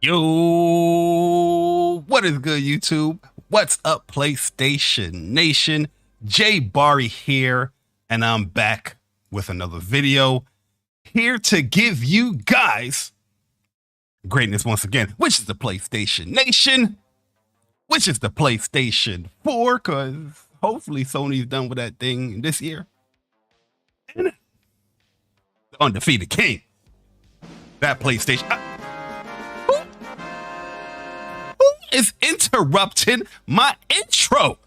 Yo, what is good, YouTube? What's up, PlayStation Nation? Jay Barry here, and I'm back with another video here to give you guys greatness once again, which is the PlayStation Nation, which is the PlayStation 4, because hopefully Sony's done with that thing this year. And the undefeated king, that PlayStation. Is interrupting my intro.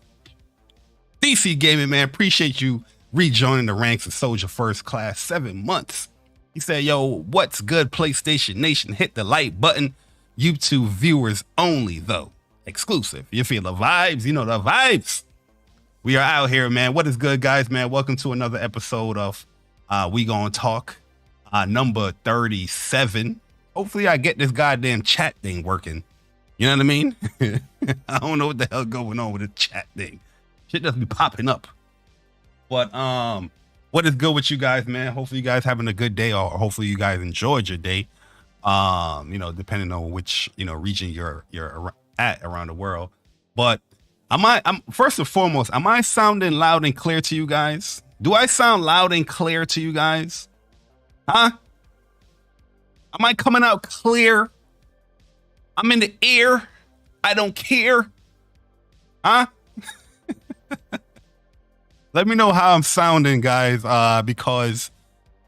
DC Gaming, man, appreciate you rejoining the ranks of Soldier First Class. 7 months. He said, yo, what's good, PlayStation Nation? Hit the like button. YouTube viewers only, though. Exclusive. You feel the vibes? You know the vibes. We are out here, man. What is good, guys, man? Welcome to another episode of We Gonna Talk, number 37. Hopefully I get this goddamn chat thing working. You know what I mean? I don't know what the hell going on with the chat thing. Shit doesn't be popping up. But what is good with you guys, man? Hopefully you guys having a good day, or hopefully you guys enjoyed your day. You know, depending on which, region you're at around the world. But I'm first and foremost, am I sounding loud and clear to you guys? Do I sound loud and clear to you guys? Huh? Am I coming out clear? I'm in the air. I don't care. Huh? Let me know how I'm sounding, guys, because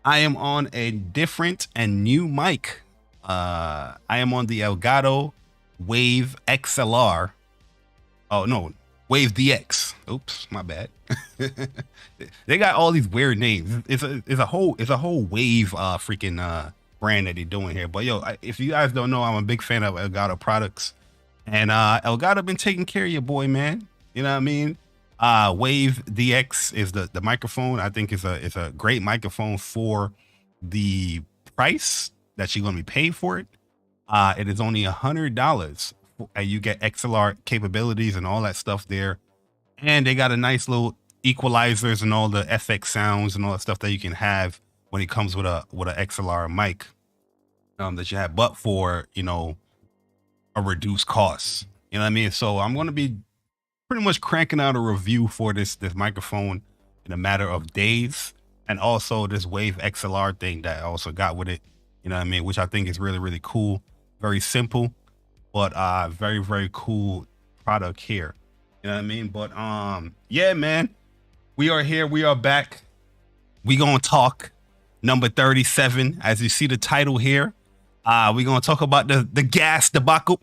I am on a different and new mic. I am on the Elgato Wave XLR. Oh, no. Wave DX. Oops, my bad. They got all these weird names. It's a whole Wave freaking brand that they're doing here. But yo, if you guys don't know, I'm a big fan of Elgato products, and Elgato been taking care of your boy, man. You know what I mean? Wave DX is the microphone. I think it's a great microphone for the price that you're going to be paying for it. It is only $100, and you get XLR capabilities and all that stuff there, and they got a nice little equalizers and all the FX sounds and all that stuff that you can have when it comes with a XLR mic that you have, but for a reduced cost. You know what I mean? So I'm going to be pretty much cranking out a review for this microphone in a matter of days, and also this Wave XLR thing that I also got with it. You know what I mean? Which I think is really, really cool. Very simple, but very, very cool product here. You know what I mean? But yeah, man, we are here. We are back. We gonna talk number 37, as you see the title here. We're gonna talk about the GAAS debacle.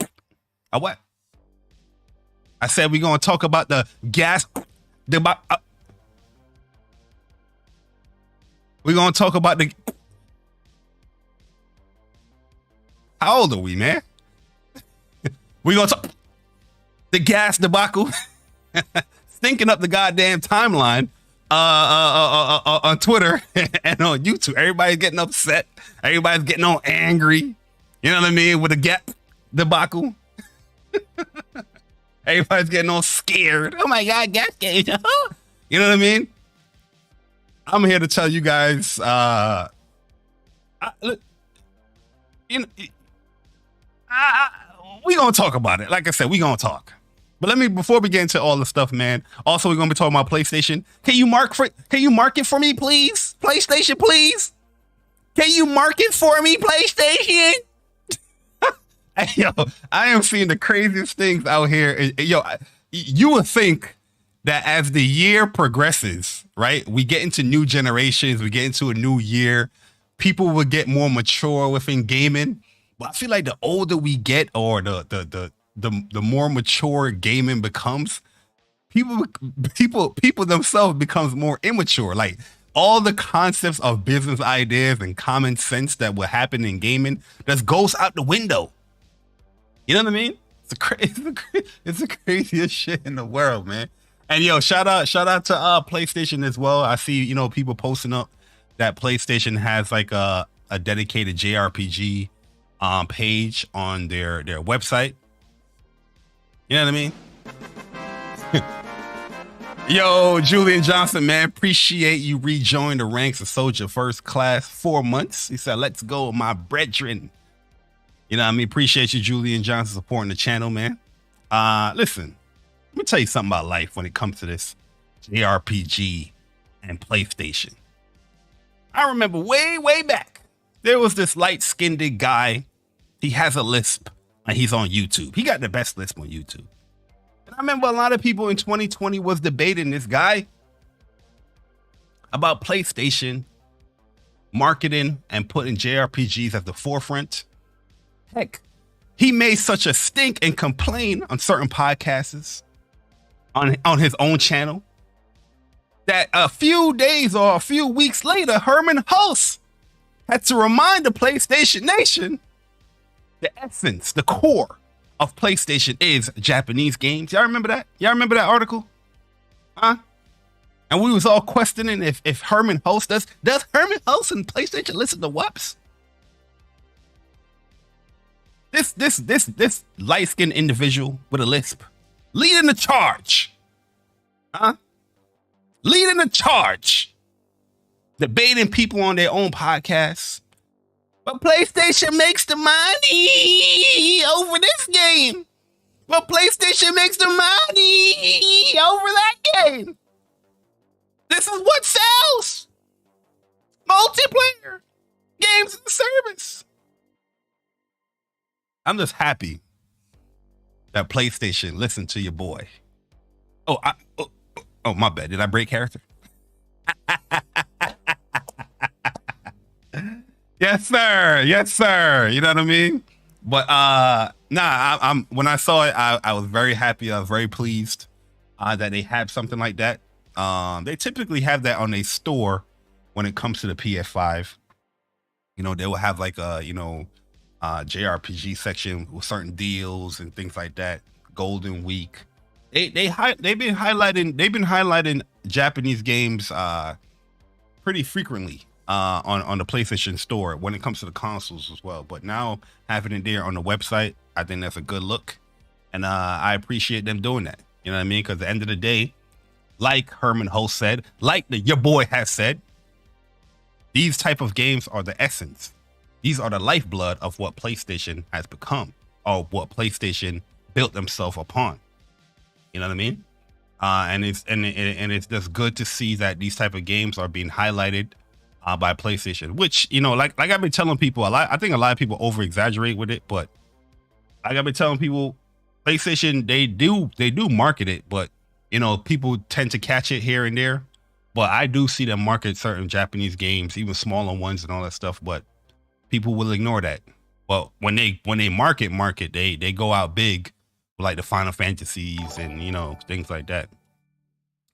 What? I said we're gonna talk about the GAAS debacle. We're gonna talk about the. How old are we, man? We're gonna talk the GAAS debacle. Stinking up the goddamn timeline on Twitter and on YouTube. Everybody's getting upset. Everybody's getting all angry. You know what I mean? With the GAAS debacle. Everybody's getting all scared. Oh my God, GAAS game. You know what I mean? I'm here to tell you guys, we gonna talk about it. Like I said, we gonna talk. But before we get into all the stuff, man, also we're gonna be talking about PlayStation. Can you mark it for me, please? PlayStation, please. Can you mark it for me, PlayStation? Yo, I am seeing the craziest things out here. Yo, you would think that as the year progresses, right? We get into new generations, we get into a new year, people will get more mature within gaming. But I feel like the older we get, or the more mature gaming becomes, people themselves becomes more immature. Like all the concepts of business ideas and common sense that would happen in gaming just goes out the window. You know what I mean? It's the craziest shit in the world, man. And yo, shout out to PlayStation as well. I see people posting up that PlayStation has like a dedicated JRPG page on their website. You know what I mean? Yo, Julian Johnson, man, appreciate you rejoining the ranks of Soldier First Class. 4 months. He said, let's go, my brethren. You know what I mean? Appreciate you, Julian Johnson, supporting the channel, man. Listen, let me tell you something about life when it comes to this JRPG and PlayStation. I remember way back, there was this light-skinned guy. He has a lisp and he's on YouTube. He got the best lisp on YouTube. And I remember a lot of people in 2020 was debating this guy about PlayStation marketing and putting JRPGs at the forefront. Heck, he made such a stink and complain on certain podcasts on his own channel that a few days or a few weeks later, Herman Hulse had to remind the PlayStation Nation the essence, the core of PlayStation is Japanese games. Y'all remember that? Y'all remember that article? Huh? And we was all questioning if Herman Hulse does Herman Hulse and PlayStation listen to WAPs? This light-skinned individual with a lisp leading the charge. Huh? Leading the charge. Debating people on their own podcasts. But PlayStation makes the money over this game. But PlayStation makes the money over that game. This is what sells. Multiplayer games as a service. I'm just happy that PlayStation listened to your boy. Oh, my bad. Did I break character? Yes, sir. Yes, sir. You know what I mean? But I'm when I saw it, I was very happy. I was very pleased that they had something like that. They typically have that on their store when it comes to the PS5. You know, they will have like a, JRPG section with certain deals and things like that. Golden Week. They've been highlighting Japanese games pretty frequently on the PlayStation Store when it comes to the consoles as well. But now having it there on the website, I think that's a good look, and I appreciate them doing that. You know what I mean? Because at the end of the day, like Herman Hulse said, like your boy has said, these type of games are the essence. These are the lifeblood of what PlayStation has become, or what PlayStation built themselves upon. You know what I mean? And it's just good to see that these type of games are being highlighted by PlayStation. Which, like I've been telling people, I think a lot of people over exaggerate with it, but like I've been telling people, PlayStation they do market it, but people tend to catch it here and there. But I do see them market certain Japanese games, even smaller ones and all that stuff. But people will ignore that. But when they market, they go out big, like the Final Fantasies and things like that.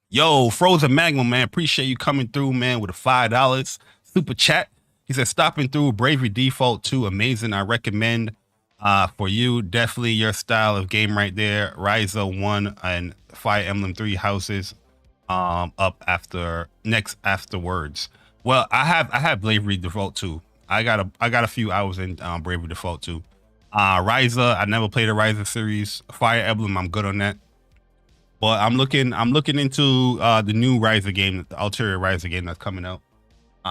Yo, Frozen Magnum, man, appreciate you coming through, man, with a $5 super chat. He said, stopping through Bravery Default 2, amazing. I recommend for you, definitely your style of game right there. Ryza 1 and Fire Emblem 3 Houses up afterwards. Well, I have Bravery Default 2. I got a few hours in Bravery Default 2. Ryza, I never played a Ryza series. Fire Emblem, I'm good on that. But I'm looking into the new Ryza game, the Ulterior Ryza game that's coming out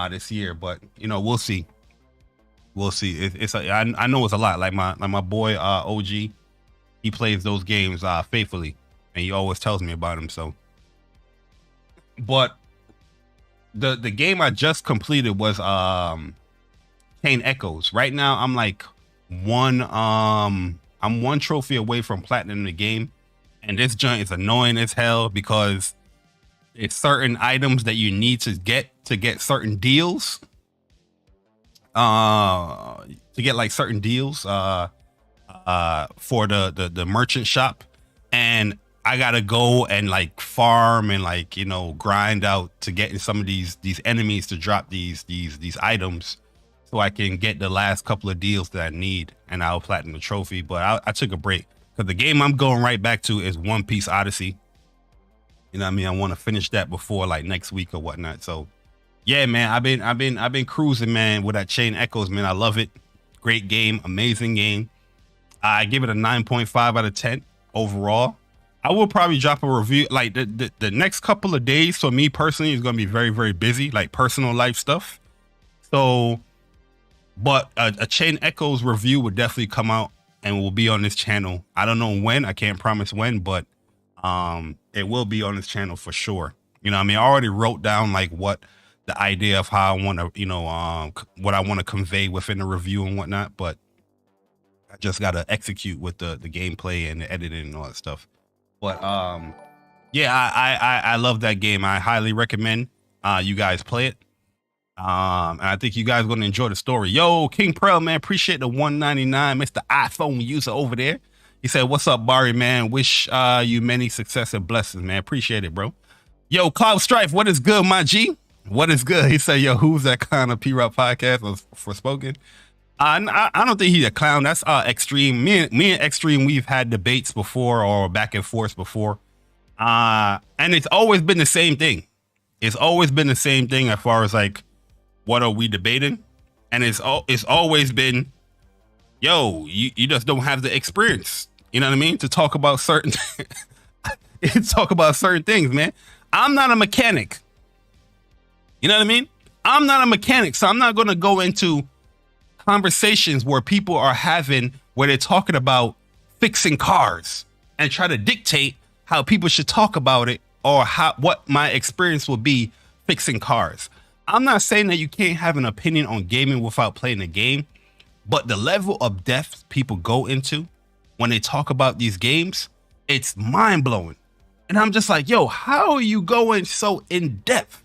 this year. But we'll see. We'll see. I know it's a lot. Like my boy OG, he plays those games faithfully, and he always tells me about them. So, but the game I just completed was Chain Echoes. Right now, I'm like I'm one trophy away from platinum the game. And this joint is annoying as hell because it's certain items that you need to get certain deals. To get like certain deals for the merchant shop. And I gotta go and like farm and like, grind out to get some of these enemies to drop these items so I can get the last couple of deals that I need, and I'll platinum the trophy. But I took a break. Because the game I'm going right back to is One Piece Odyssey. You know what I mean? I want to finish that before like next week or whatnot. So yeah, man, I've been cruising, man, with that Chain Echoes, man. I love it. Great game, amazing game. I give it a 9.5 out of 10 overall. I will probably drop a review. Like the next couple of days for me personally is going to be very, very busy, like personal life stuff. So But a Chain Echoes review will definitely come out and will be on this channel. I don't know when. I can't promise when, but it will be on this channel for sure. You know, I mean, I already wrote down like what the idea of how I want to, you know, what I want to convey within the review and whatnot. But I just got to execute with the gameplay and the editing and all that stuff. But yeah, I love that game. I highly recommend you guys play it. And I think you guys are going to enjoy the story. Yo, King Prel, man, appreciate the 199, Mr. iPhone user over there. He said, what's up, Barry, man? Wish you many success and blessings, man. Appreciate it, bro. Yo, Cloud Strife, what is good, my G? What is good? He said, yo, who's that kind of P-Rock podcast was Forspoken? I don't think he's a clown. That's Extreme. Me and Extreme, we've had debates before or back and forth before. And it's always been the same thing. It's always been the same thing as far as like, what are we debating? And it's always been, yo, you just don't have the experience. You know what I mean? To talk about certain things, man. I'm not a mechanic. You know what I mean? I'm not a mechanic, so I'm not going to go into conversations where people are having where they're talking about fixing cars and try to dictate how people should talk about it or what my experience will be fixing cars. I'm not saying that you can't have an opinion on gaming without playing the game, but the level of depth people go into when they talk about these games, it's mind-blowing. And I'm just like, yo, how are you going so in depth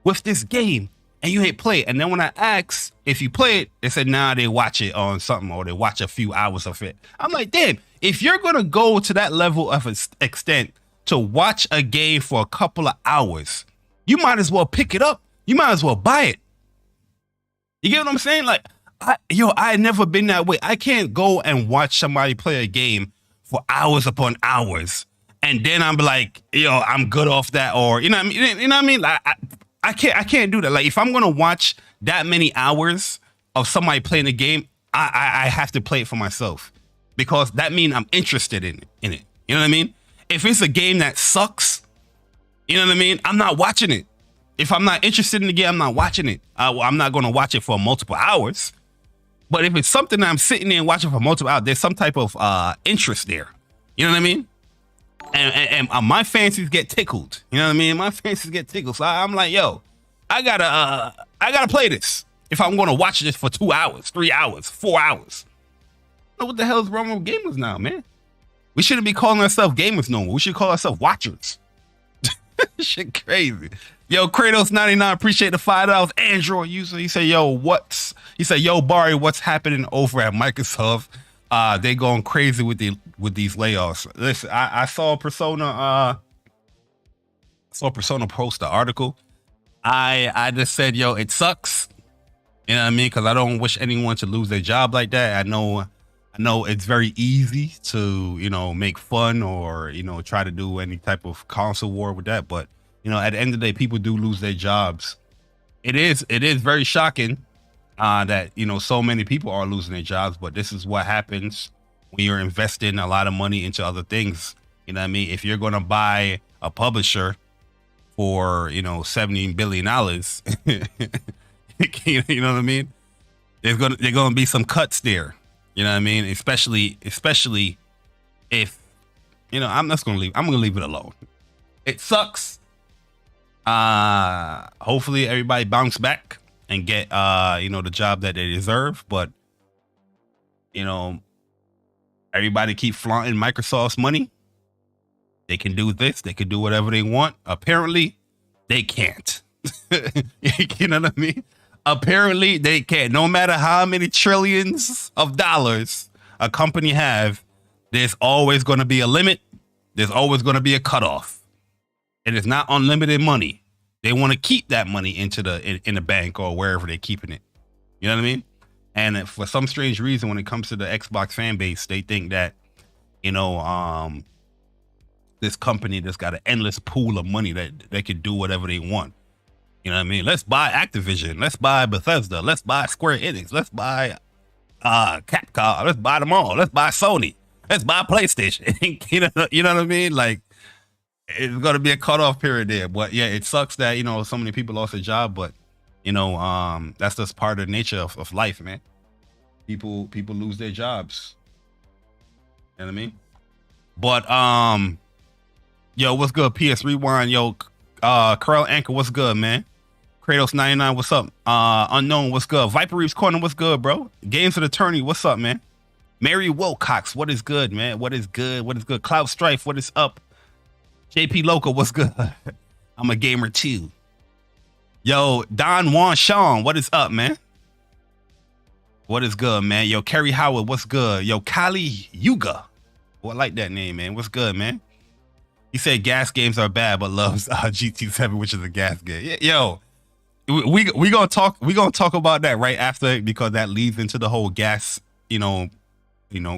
with this game and you ain't play it? And then when I ask if you play it, they said, nah, they watch it on something or they watch a few hours of it. I'm like, damn, if you're going to go to that level of extent to watch a game for a couple of hours, you might as well pick it up. You might as well buy it. You get what I'm saying? Like, I had never been that way. I can't go and watch somebody play a game for hours upon hours. And then I'm like, yo, I'm good off that. Or, you know what I mean? You know what I mean? Like, I can't do that. Like, if I'm going to watch that many hours of somebody playing a game, I have to play it for myself because that means I'm interested in it. You know what I mean? If it's a game that sucks, you know what I mean? I'm not watching it. If I'm not interested in the game, I'm not watching it. I'm not going to watch it for multiple hours. But if it's something that I'm sitting there and watching for multiple hours, there's some type of interest there. You know what I mean? And my fancies get tickled. You know what I mean? My fancies get tickled. So I'm like, yo, I gotta play this. If I'm going to watch this for 2 hours, 3 hours, 4 hours. What the hell is wrong with gamers now, man? We shouldn't be calling ourselves gamers no more. We should call ourselves watchers. Shit crazy. Yo, Kratos99, appreciate the $5 Android user. He said, yo, Barry, what's happening over at Microsoft? They going crazy with these layoffs. Listen, I saw Persona post the article. I just said, yo, it sucks. You know what I mean? Because I don't wish anyone to lose their job like that. I know it's very easy to, you know, make fun or, you know, try to do any type of console war with that. But, you know, at the end of the day, people do lose their jobs. It is very shocking that, you know, so many people are losing their jobs. But this is what happens when you're investing a lot of money into other things. You know what I mean? If you're going to buy a publisher for, you know, $70 billion, you know what I mean? There's gonna be some cuts there. You know what I mean? Especially if, you know, I'm gonna leave it alone. It sucks. Hopefully everybody bounce back and get you know, the job that they deserve. But, you know, everybody keep flaunting Microsoft's money. They can do this, they can do whatever they want. Apparently, they can't. You know what I mean? Apparently they can't. No matter how many trillions of dollars a company have, there's always going to be a limit. There's always going to be a cutoff. And it's not unlimited money. They want to keep that money in the bank or wherever they're keeping it. You know what I mean? And for some strange reason, when it comes to the Xbox fan base, they think that, you know, this company that's got an endless pool of money that they can do whatever they want. You know what I mean? Let's buy Activision. Let's buy Bethesda. Let's buy Square Enix. Let's buy Capcom. Let's buy them all. Let's buy Sony. Let's buy PlayStation. You know what I mean? Like, it's going to be a cutoff period there. But yeah, it sucks that, you know, so many people lost their job. But, That's just part of the nature of life, man. People lose their jobs. You know what I mean? But yo, what's good? PS Rewind, yo, Curl Anchor, what's good, man? Kratos 99, what's up? Unknown, what's good? Viper Reeves Corner, what's good, bro? Games of the Attorney, what's up, man? Mary Wilcox, what is good, man? What is good? What is good? Cloud Strife, what is up? JP Loco, what's good? I'm a gamer too. Yo, Don Juan Sean, what is up, man? What is good, man? Yo, Kerry Howard, what's good? Yo, Kali Yuga. Oh, I like that name, man. What's good, man? He said GAAS games are bad, but loves GT7, which is a GAAS game. Yo, we gonna talk about that right after, because that leads into the whole GAAS,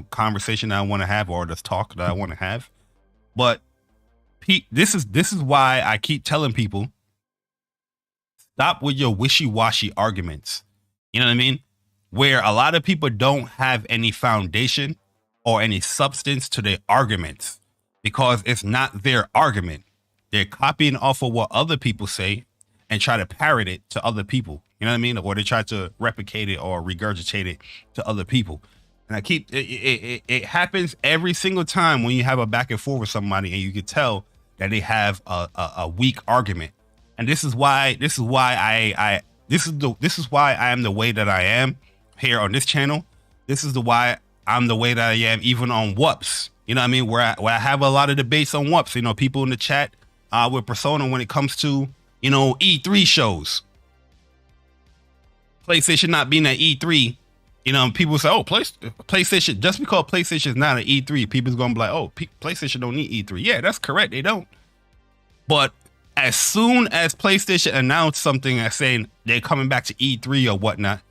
conversation that I want to have, or this talk that I want to have. But Pete, this is why I keep telling people, stop with your wishy-washy arguments. You know what I mean? Where a lot of people don't have any foundation or any substance to their arguments, because it's not their argument. They're copying off of what other people say and try to parrot it to other people. You know what I mean? Or they try to replicate it or regurgitate it to other people. And I keep it happens every single time when you have a back and forth with somebody, and you can tell that they have a weak argument. And this is why I am the way that I am here on this channel. This is why I'm the way that I am even on WUPS. You know what I mean? Where I have a lot of debates on WUPS. People in the chat with Persona when it comes to E3 shows. PlayStation not being at E3. People say, oh, PlayStation, just because PlayStation is not an E3, people's going to be like, oh, PlayStation don't need E3. Yeah, that's correct. They don't. But as soon as PlayStation announced something and saying they're coming back to E3 or whatnot,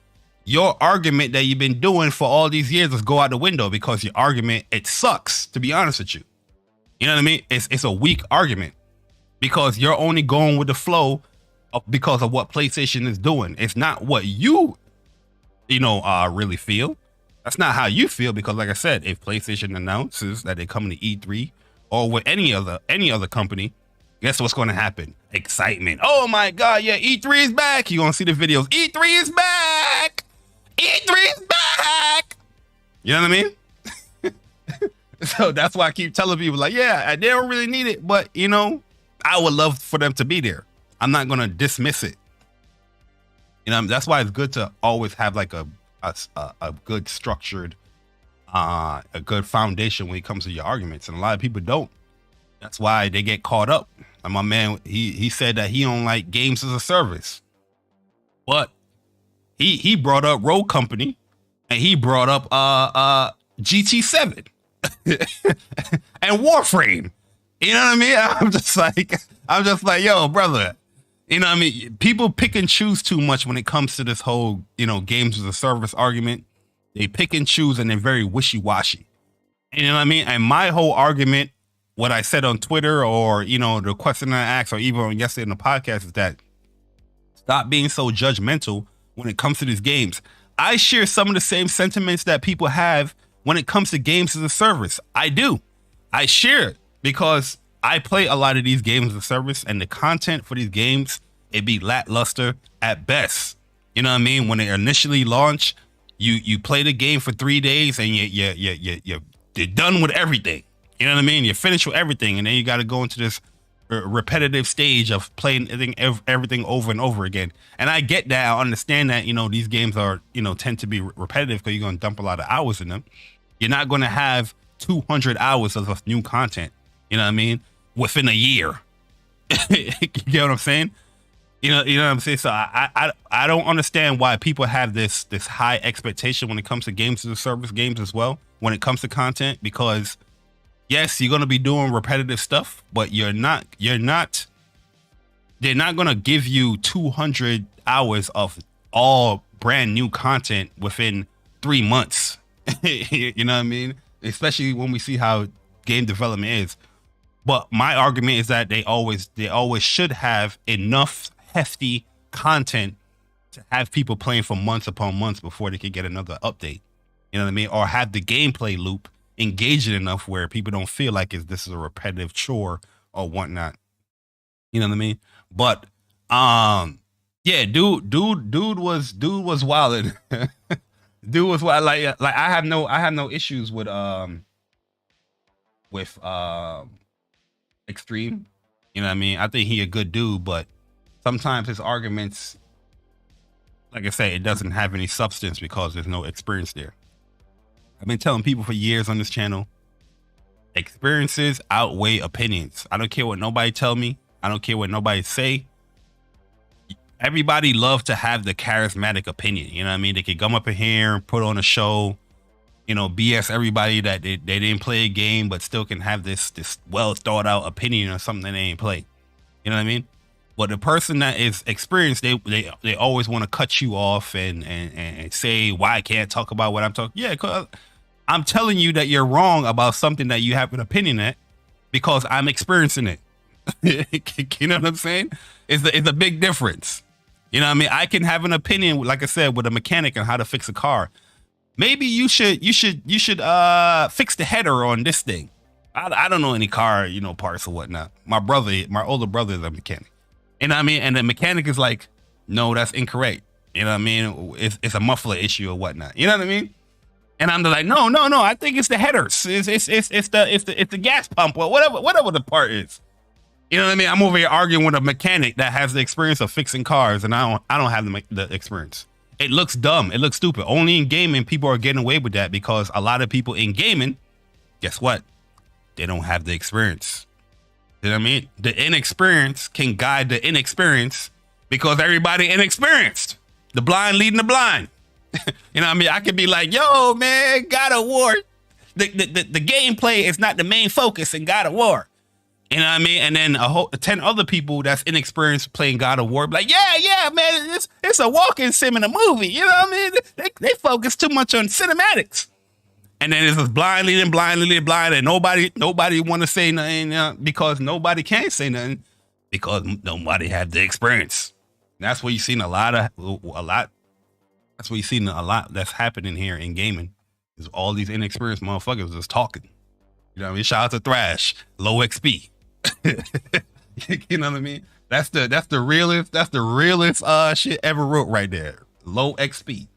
your argument that you've been doing for all these years is go out the window, because your argument, it sucks, to be honest with you. You know what I mean? It's a weak argument, because you're only going with the flow because of what PlayStation is doing. It's not what you really feel. That's not how you feel, because like I said, if PlayStation announces that they're coming to E3 or with any other company, guess what's going to happen? Excitement. Oh my God, yeah, E3 is back. You're going to see the videos. E3 is back. E3 is back. You know what I mean? So that's why I keep telling people, like, yeah, they don't really need it, but I would love for them to be there. I'm not going to dismiss it. That's why it's good to always have like a good structured, a good foundation when it comes to your arguments. And a lot of people don't. That's why they get caught up. And my man, he said that he don't like games as a service, but he brought up Road Company, and he brought up GT7 and Warframe. You know what I mean? I'm just like, yo, brother. You know what I mean? People pick and choose too much when it comes to this whole, games as a service argument. They pick and choose, and they're very wishy-washy. And you know what I mean? And my whole argument, what I said on Twitter, or, the question I asked, or even yesterday in the podcast, is that stop being so judgmental when it comes to these games. I share some of the same sentiments that people have when it comes to games as a service. I do. I share it because I play a lot of these games as a service, and the content for these games, it be lackluster at best. You know what I mean? When they initially launch, you play the game for 3 days, and you're done with everything. You know what I mean? You're finished with everything, and then you got to go into this repetitive stage of playing everything over and over again. And I get that. I understand that, these games are, tend to be repetitive, because you're going to dump a lot of hours in them. You're not going to have 200 hours of new content, you know what I mean, within a year. You get what I'm saying? You know what I'm saying? So I don't understand why people have this high expectation when it comes to games as a service, games as well, when it comes to content, because yes, you're going to be doing repetitive stuff, but they're not going to give you 200 hours of all brand new content within 3 months. You know what I mean? Especially when we see how game development is. But my argument is that they always should have enough hefty content to have people playing for months upon months before they could get another update. You know what I mean? Or have the gameplay loop engaging enough where people don't feel like this is a repetitive chore or whatnot. You know what I mean? But Yeah, dude was wilding. Dude was wild. Like I have no issues with Extreme. You know what I mean? I think he a good dude, but sometimes his arguments, like I say, it doesn't have any substance because there's no experience there. I've been telling people for years on this channel, experiences outweigh opinions. I don't care what nobody tell me. I don't care what nobody say. Everybody loves to have the charismatic opinion. You know what I mean? They could come up in here, put on a show, you know, BS everybody that they didn't play a game, but still can have this well thought out opinion on something that they ain't play. You know what I mean? But the person that is experienced, they always want to cut you off and say why I can't talk about what I'm talking. Yeah, cause I'm telling you that you're wrong about something that you have an opinion at because I'm experiencing it. You know what I'm saying? It's a big difference. You know what I mean? I can have an opinion, like I said, with a mechanic on how to fix a car. Maybe you should fix the header on this thing. I don't know any car, you know, parts or whatnot. My older brother is a mechanic. And I mean, and the mechanic is like, no, that's incorrect. You know what I mean? It's a muffler issue or whatnot. You know what I mean? And I'm like, no, I think it's the headers. It's the gas pump or whatever the part is. You know what I mean? I'm over here arguing with a mechanic that has the experience of fixing cars, and I don't have the experience. It looks dumb. It looks stupid. Only in gaming, people are getting away with that because a lot of people in gaming, guess what? They don't have the experience. You know what I mean? The inexperience can guide the inexperienced because everybody inexperienced. The blind leading the blind. You know what I mean? I could be like, yo, man, God of War. The gameplay is not the main focus in God of War. You know what I mean? And then 10 other people that's inexperienced playing God of War be like, yeah, man, it's a walking sim in a movie. You know what I mean? They focus too much on cinematics. And then it's just blind leading blind, and nobody want to say nothing because nobody can say nothing because nobody have the experience. And that's what you've seen a lot. That's what you've seen a lot that's happening here in gaming is all these inexperienced motherfuckers just talking. You know what I mean? Shout out to Thrash, low XP. You know what I mean? That's the realest shit ever wrote right there. Low XP.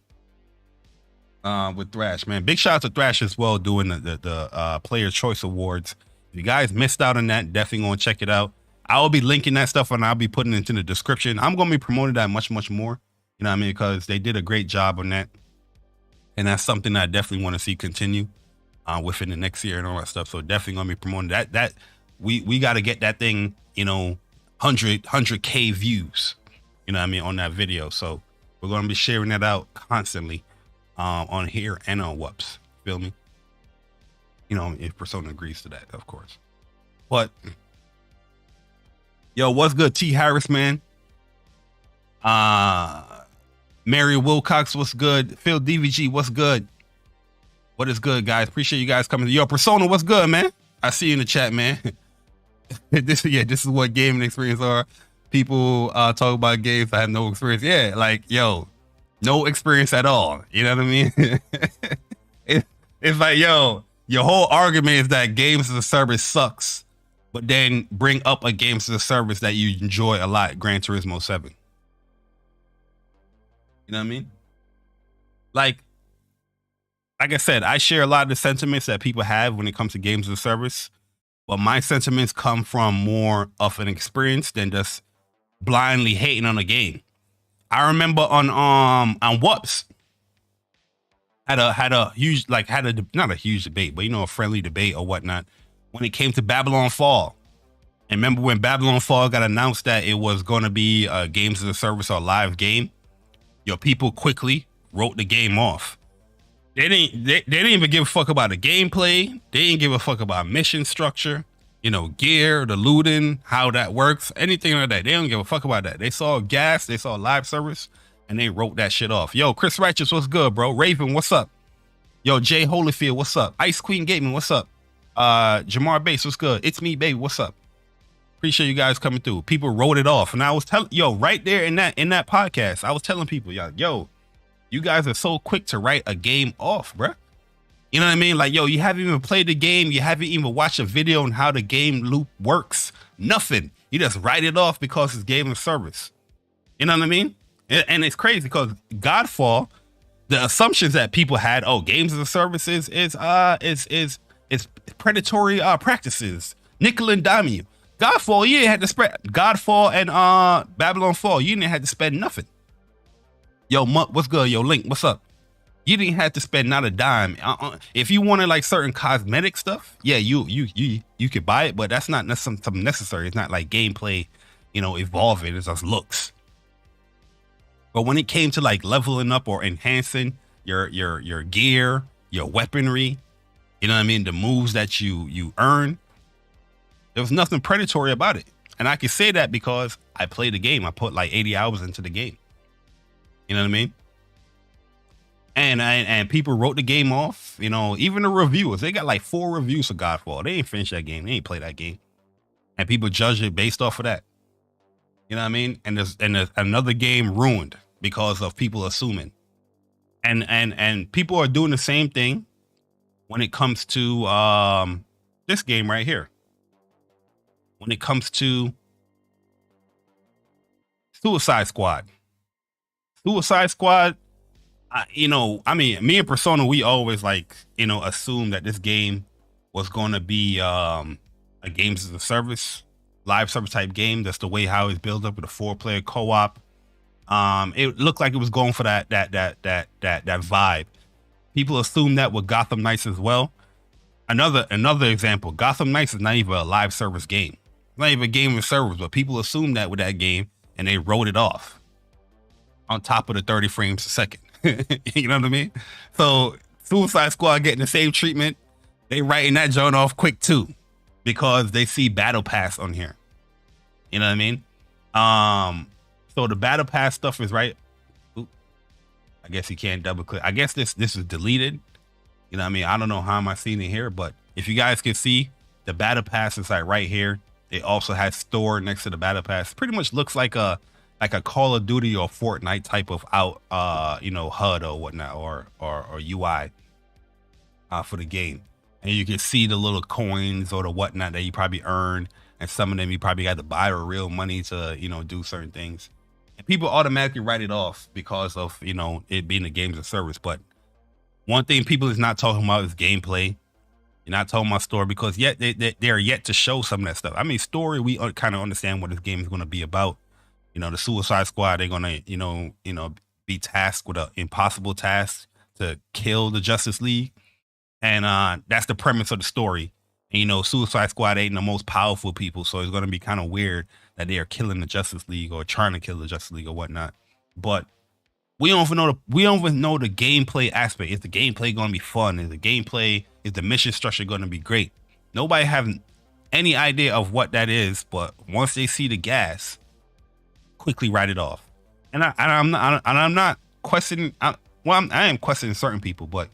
With Thrash, man. Big shout out to Thrash as well, doing the Player Choice Awards. If you guys missed out on that, definitely gonna check it out. I will be linking that stuff and I'll be putting it in the description. I'm gonna be promoting that much more. You know what I mean? Because they did a great job on that. And that's something that I definitely want to see continue within the next year and all that stuff. So definitely gonna be promoting that. We gotta get that thing, you know, 100K views, you know what I mean, on that video. So we're gonna be sharing that out constantly. On here and on Whoops, feel me? You know, if Persona agrees to that, of course. But yo, what's good, T Harris, man? Mary Wilcox, what's good? Phil DVG, what's good? What is good, guys? Appreciate you guys coming. Yo, Persona, what's good, man? I see you in the chat, man. This is what gaming experience are. People talk about games I have no experience. Yeah, like, yo, no experience at all. You know what I mean? It's like, yo, your whole argument is that games as a service sucks, but then bring up a games as a service that you enjoy a lot, Gran Turismo 7. You know what I mean? Like I said, I share a lot of the sentiments that people have when it comes to games as a service, but my sentiments come from more of an experience than just blindly hating on a game. I remember on Whoops had a huge, like, not a huge debate, but you know, a friendly debate or whatnot when it came to Babylon Fall. And remember when Babylon Fall got announced that it was going to be a games as a service or live game? Yo, people quickly wrote the game off. They didn't even give a fuck about the gameplay. They didn't give a fuck about mission structure. You know, gear, the looting, how that works, anything like that. They don't give a fuck about that. They saw GAAS, they saw live service, and they wrote that shit off. Yo, Chris Righteous, what's good, bro? Raven, what's up? Yo, Jay Holyfield, what's up? Ice Queen Gaming, what's up? Jamar Bass, what's good? It's me, baby, what's up? Appreciate you guys coming through. People wrote it off, and I was telling, yo, right there in that podcast, I was telling people, yo, you guys are so quick to write a game off, bruh. You know what I mean? Like, yo, you haven't even played the game. You haven't even watched a video on how the game loop works. Nothing. You just write it off because it's game of service. You know what I mean? And it's crazy because Godfall, the assumptions that people had, oh, games as a service is predatory practices, nickel and dime you. Godfall, you didn't have to spread Godfall and Babylon Fall. You didn't have to spend nothing. Yo, what's good? Yo, Link, what's up? You didn't have to spend not a dime. If you wanted like certain cosmetic stuff, yeah, you could buy it, but that's not something necessary. It's not like gameplay, evolving. It's just looks. But when it came to like leveling up or enhancing your gear, your weaponry, you know what I mean, the moves that you earn, there was nothing predatory about it. And I can say that because I played the game. I put like 80 hours into the game. You know what I mean? And people wrote the game off, even the reviewers, they got like 4 reviews for Godfall. They ain't finished that game. They ain't played that game. And people judge it based off of that. You know what I mean? And there's another game ruined because of people assuming. And people are doing the same thing when it comes to this game right here. When it comes to Suicide Squad. Suicide Squad, me and Persona, we always assume that this game was going to be a games as a service, live service type game. That's the way how it's built up with a 4-player co-op. It looked like it was going for that vibe. People assume that with Gotham Knights as well. Another example, Gotham Knights is not even a live service game. It's not even a game of service, but people assume that with that game and they wrote it off on top of the 30 frames a second. You know what I mean? So Suicide Squad getting the same treatment. They writing that joint off quick too, because they see Battle Pass on here. You know what I mean? So the Battle Pass stuff is right. Oop. I guess you can't double click. I guess this is deleted. You know what I mean? I don't know how am I seeing it here, but if you guys can see, the Battle Pass is like right here. It also has store next to the Battle Pass. Pretty much looks like a Call of Duty or Fortnite type of HUD or whatnot, or UI for the game. And you can see the little coins or the whatnot that you probably earned, and some of them you probably got to buy with real money to do certain things. And people automatically write it off because of it being a games of service. But one thing people is not talking about is gameplay. You're not talking about story, because yet they're yet to show some of that stuff. I mean, story, we kind of understand what this game is going to be about. The Suicide Squad, they're gonna, be tasked with an impossible task to kill the Justice League, and that's the premise of the story. And Suicide Squad ain't the most powerful people, so it's gonna be kind of weird that they are killing the Justice League or trying to kill the Justice League or whatnot. But we don't even know the gameplay aspect. Is the gameplay gonna be fun? Is the mission structure gonna be great? Nobody having any idea of what that is, but once they see the GAAS, quickly write it off. And I'm not questioning. I am questioning certain people, but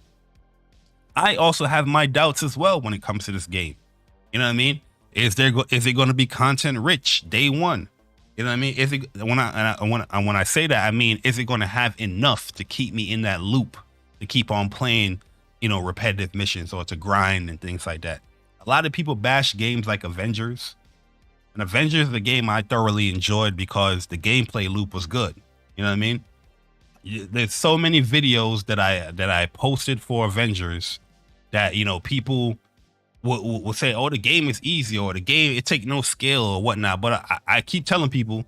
I also have my doubts as well when it comes to this game. You know what I mean? Is it going to be content rich day one? You know what I mean? Is it when I say that, I mean, is it going to have enough to keep me in that loop to keep on playing, repetitive missions or to grind and things like that? A lot of people bash games like Avengers. And Avengers is a game I thoroughly enjoyed because the gameplay loop was good. You know what I mean? There's so many videos that I posted for Avengers that, people will say, oh, the game is easy, or the game, it take no skill or whatnot. But I keep telling people,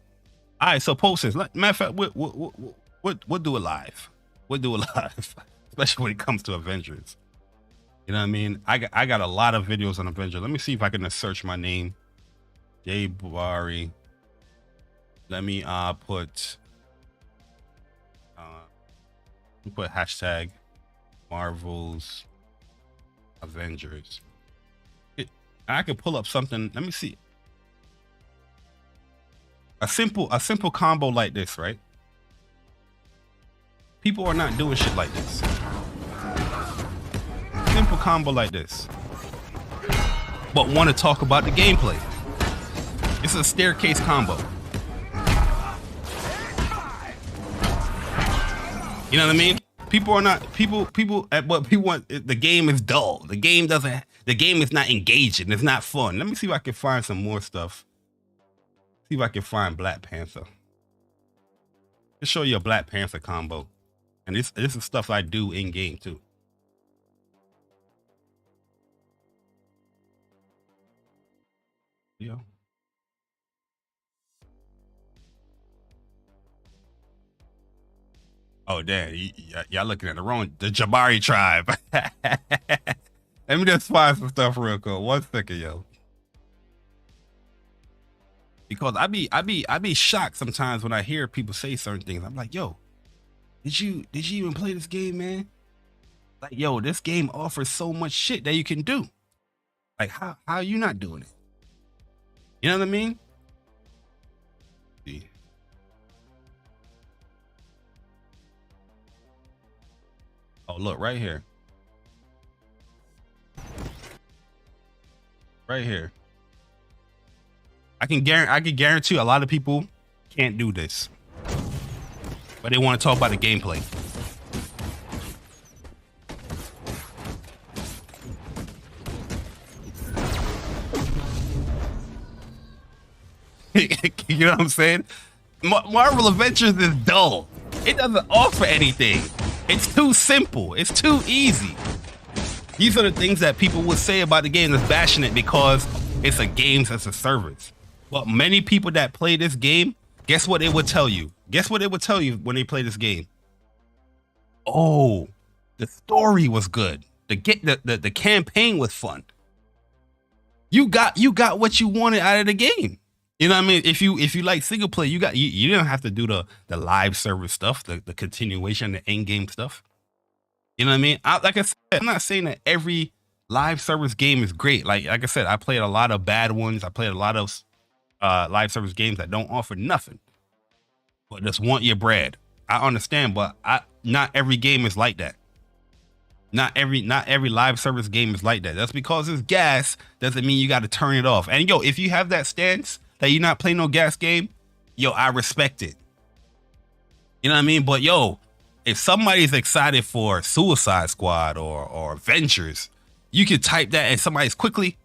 all right, so post this. Matter of fact, we'll do it live. We'll do it live, especially when it comes to Avengers. You know what I mean? I got a lot of videos on Avengers. Let me see if I can search my name. Jay Bari. Let me put hashtag Marvel's Avengers. I could pull up something. Let me see. A simple combo like this, right? People are not doing shit like this. Simple combo like this, but want to talk about the gameplay. It's a staircase combo. You know what I mean? People are not the game is dull. The game is not engaging. It's not fun. Let me see if I can find some more stuff. See if I can find Black Panther. To show you a Black Panther combo. And this is stuff I do in game too. Yo. Oh damn, y'all looking at the Jabari tribe. Let me just find some stuff real quick. 1 second, yo. Because I be shocked sometimes when I hear people say certain things. I'm like, yo, did you even play this game, man? Like, yo, this game offers so much shit that you can do. Like, how are you not doing it? You know what I mean? See. Oh, look, right here. Right here. I can guarantee a lot of people can't do this. But they want to talk about the gameplay. You know what I'm saying? Marvel Adventures is dull. It doesn't offer anything. It's too simple. It's too easy. These are the things that people would say about the game that's bashing it because it's a games as a service. But many people that play this game, guess what it would tell you? Guess what it would tell you when they play this game? Oh, the story was good. The campaign was fun. You got what you wanted out of the game. You know what I mean? If you like single player, you don't have to do the live service stuff, the continuation, the end game stuff. You know what I mean? Like I said, I'm not saying that every live service game is great. Like I said, I played a lot of bad ones. I played a lot of live service games that don't offer nothing, but just want your bread. I understand, but not every game is like that. Not every live service game is like that. That's because it's GAAS doesn't mean you got to turn it off. And yo, if you have that stance that you're not playing no GAAS game, yo, I respect it. You know what I mean? But yo, if somebody's excited for Suicide Squad or Avengers, you can type that and somebody's quickly,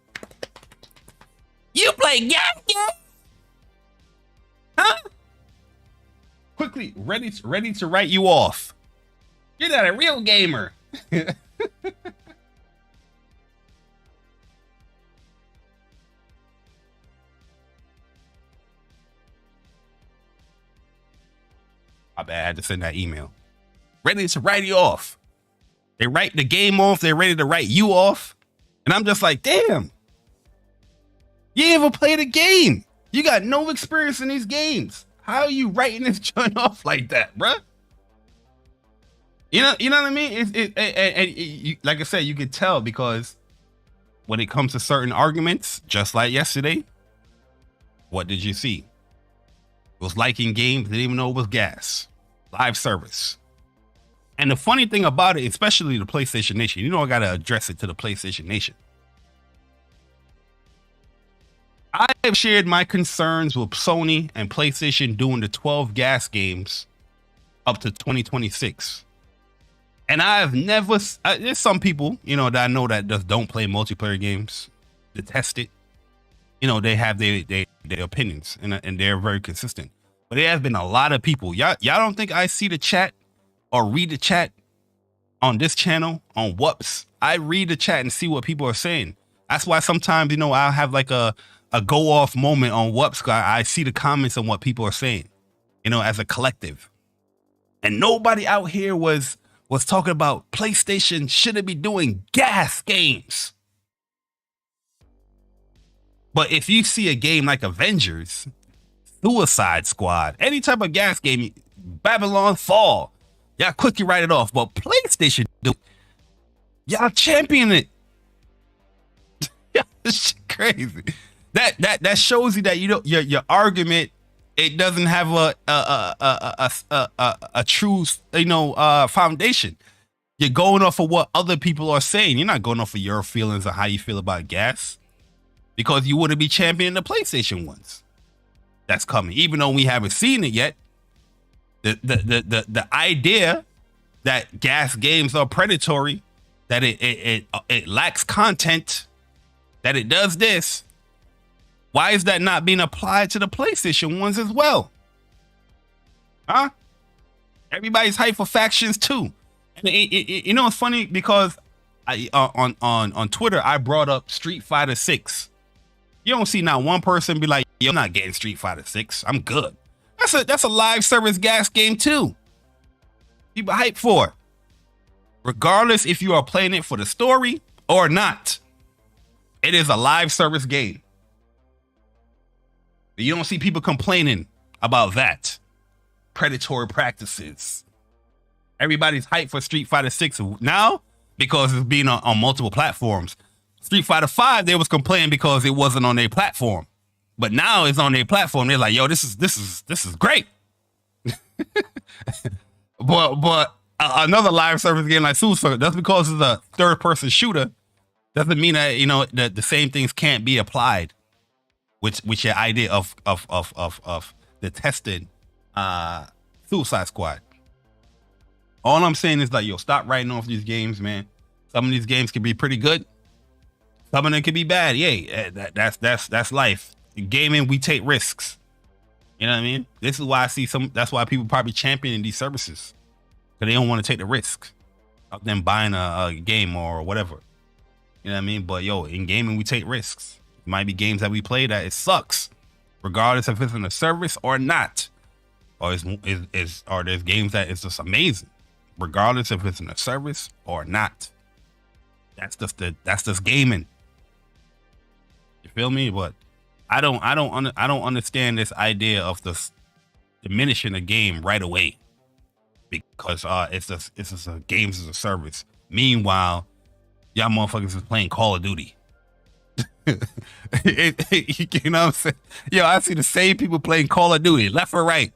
you play GAAS game? Huh? Quickly ready to write you off. You're not a real gamer. I had to send that email. Ready to write you off. They write the game off. They're ready to write you off. And I'm just like, damn. You ain't even played a game. You got no experience in these games. How are you writing this joint off like that, bruh? You know what I mean? Like I said, you could tell because when it comes to certain arguments, just like yesterday, what did you see? It was liking games, didn't even know it was GAAS. Live service. And the funny thing about it, especially the PlayStation Nation, you know I gotta address it to the PlayStation Nation. I have shared my concerns with Sony and PlayStation doing the 12 GAAS games up to 2026. And I've never, there's some people, you know, that I know that just don't play multiplayer games, detest it. You know, they have their opinions and they're very consistent. But there has been a lot of people. Y'all don't think I see the chat or read the chat on this channel on Whoops? I read the chat and see what people are saying. That's why sometimes, you know, I'll have like a go off moment on Whoops. I see the comments on what people are saying, you know, as a collective. And nobody out here was talking about PlayStation shouldn't be doing GAAS games. But if you see a game like Avengers, Suicide Squad, any type of GAAS game, Babylon Fall, y'all quickly write it off. But PlayStation do, y'all champion it. It's crazy. That shows you that you don't your argument, it doesn't have a true, you know, foundation. You're going off of what other people are saying. You're not going off of your feelings or how you feel about GAAS, because you wouldn't be championing the PlayStation ones. That's coming, even though we haven't seen it yet. The idea that GAAS games are predatory, that it lacks content, that it does this. Why is that not being applied to the PlayStation ones as well? Huh? Everybody's hyped for factions too. And you know, it's funny because on Twitter I brought up Street Fighter 6. You don't see not one person be like, "Yo, I'm not getting Street Fighter 6. I'm good." That's a live service GAAS game too. People hype for it. Regardless if you are playing it for the story or not. It is a live service game. You don't see people complaining about that. Predatory practices. Everybody's hyped for Street Fighter 6 now because it's being on multiple platforms. Street Fighter 5, they was complaining because it wasn't on their platform. But now it's on their platform. They're like, "Yo, this is great." but another live service game like Suicide, that's because it's a third-person shooter, doesn't mean that, you know, that the same things can't be applied. Which your idea of the tested Suicide Squad. All I'm saying is like, yo, stop writing off these games, man. Some of these games can be pretty good. Some of them can be bad. Yeah, that's life. In gaming, we take risks. You know what I mean? This is why I see that's why people probably championing these services. Because they don't want to take the risk of them buying a game or whatever. You know what I mean? But yo, in gaming, we take risks. It might be games that we play that it sucks, regardless if it's in a service or not. Or there's games that it's just amazing, regardless if it's in a service or not. That's just gaming. You feel me? But I don't understand this idea of this diminishing the game right away because it's just a games as a service. Meanwhile, y'all motherfuckers is playing Call of Duty. You know what I'm saying? Yo, I see the same people playing Call of Duty, left or right,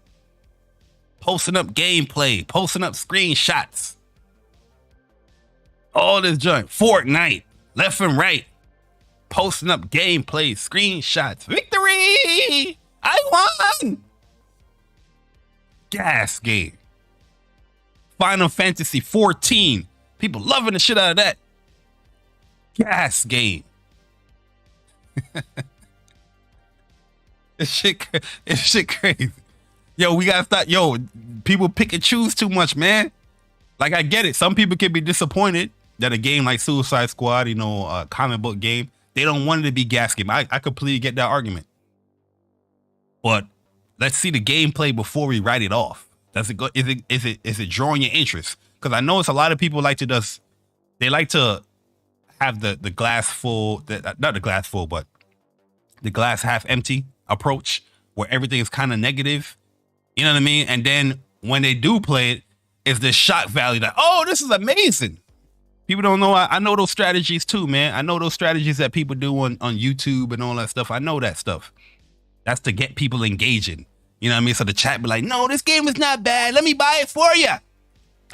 posting up gameplay, posting up screenshots, all this junk. Fortnite, left and right, posting up gameplay, screenshots. Victory! I won! GAAS game. Final Fantasy 14. People loving the shit out of that. GAAS game. It's shit crazy. Yo, we gotta stop. Yo, people pick and choose too much, man. Like, I get it. Some people can be disappointed that a game like Suicide Squad, you know, a comic book game, they don't want it to be GAAS game. I completely get that argument. But let's see the gameplay before we write it off. Does it go? Is it drawing your interest? Because I know it's a lot of people like to they like to have the glass full, not the glass full, but the glass half empty approach where everything is kind of negative. You know what I mean? And then when they do play it, it's the shock value that, oh, this is amazing. People don't know. I know those strategies too, man. I know those strategies that people do on YouTube and all that stuff. I know that stuff. That's to get people engaging. You know what I mean? So the chat be like, "No, this game is not bad. Let me buy it for you.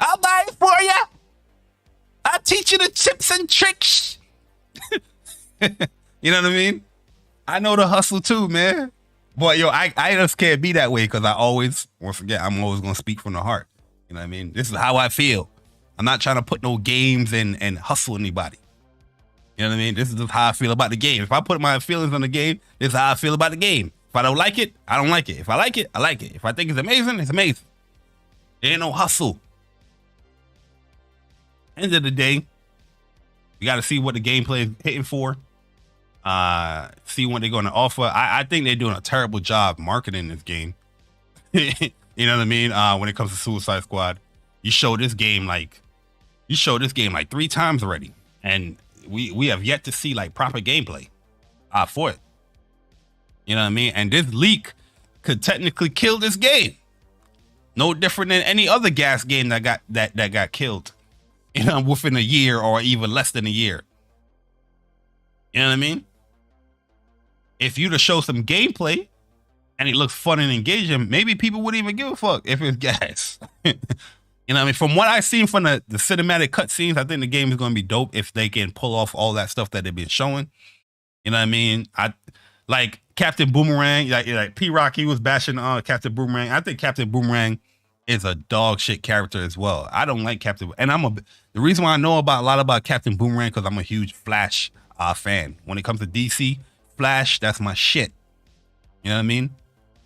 I'll buy it for you. I'll teach you the tips and tricks." You know what I mean? I know the hustle too, man. But yo, I just can't be that way because I'm always going to speak from the heart. You know what I mean? This is how I feel. I'm not trying to put no games and hustle anybody. You know what I mean? This is just how I feel about the game. If I put my feelings on the game, this is how I feel about the game. If I don't like it, I don't like it. If I like it, I like it. If I think it's amazing, it's amazing. There ain't no hustle. End of the day, you got to see what the gameplay is hitting for. See what they're going to offer. I think they're doing a terrible job marketing this game. You know what I mean? When it comes to Suicide Squad, you showed this game like 3 times already, and we have yet to see like proper gameplay for it. You know what I mean? And this leak could technically kill this game. No different than any other GAAS game that got killed, you know, within a year or even less than a year. You know what I mean? If you to show some gameplay and it looks fun and engaging, maybe people wouldn't even give a fuck if it's GAAS. You know what I mean? From what I've seen from the cinematic cutscenes, I think the game is going to be dope if they can pull off all that stuff that they've been showing. You know what I mean? I like Captain Boomerang, like P-Rock, he was bashing on Captain Boomerang. I think Captain Boomerang is a dog shit character as well. I don't like Captain, and the reason why I know a lot about Captain Boomerang because I'm a huge Flash fan. When it comes to DC, Flash, that's my shit. You know what I mean?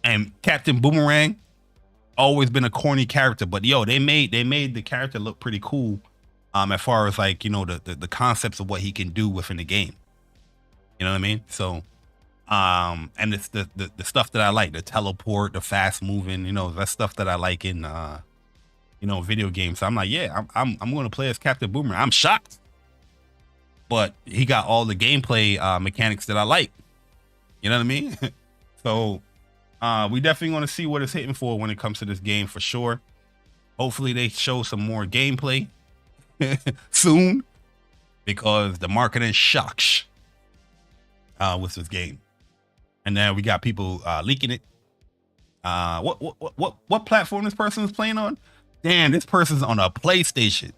And Captain Boomerang, always been a corny character, but yo, they made the character look pretty cool. As far as like, you know, the concepts of what he can do within the game. You know what I mean? So, and it's the stuff that I like, the teleport, the fast moving, you know, that's stuff that I like in, you know, video games. So I'm like, yeah, I'm going to play as Captain Boomerang. I'm shocked, but he got all the gameplay mechanics that I like. You know what I mean? So, we definitely want to see what it's hitting for when it comes to this game for sure. Hopefully they show some more gameplay soon, because the marketing shocks with this game. And now we got people leaking it. What platform this person is playing on? Damn, this person's on a PlayStation.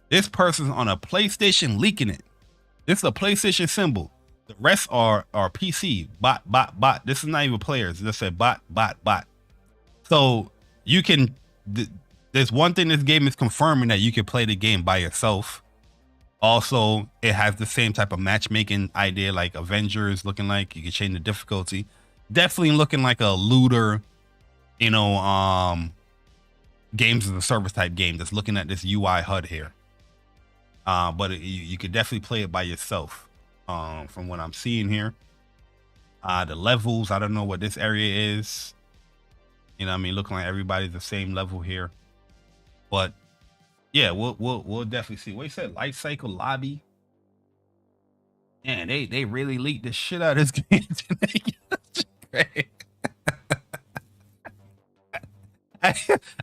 This person's on a PlayStation leaking it. This is a PlayStation symbol. The rest are PC. Bot. This is not even players. It just said bot. So you can, there's one thing this game is confirming, that you can play the game by yourself. Also, it has the same type of matchmaking idea like Avengers, looking like you can change the difficulty. Definitely looking like a looter, you know, games as a service type game that's looking at this UI HUD here. But you could definitely play it by yourself. From what I'm seeing here, the levels, I don't know what this area is. You know what I mean? Looking like everybody's the same level here. But yeah, we'll definitely see. What you said, life cycle lobby. Man, they really leaked the shit out of this game today.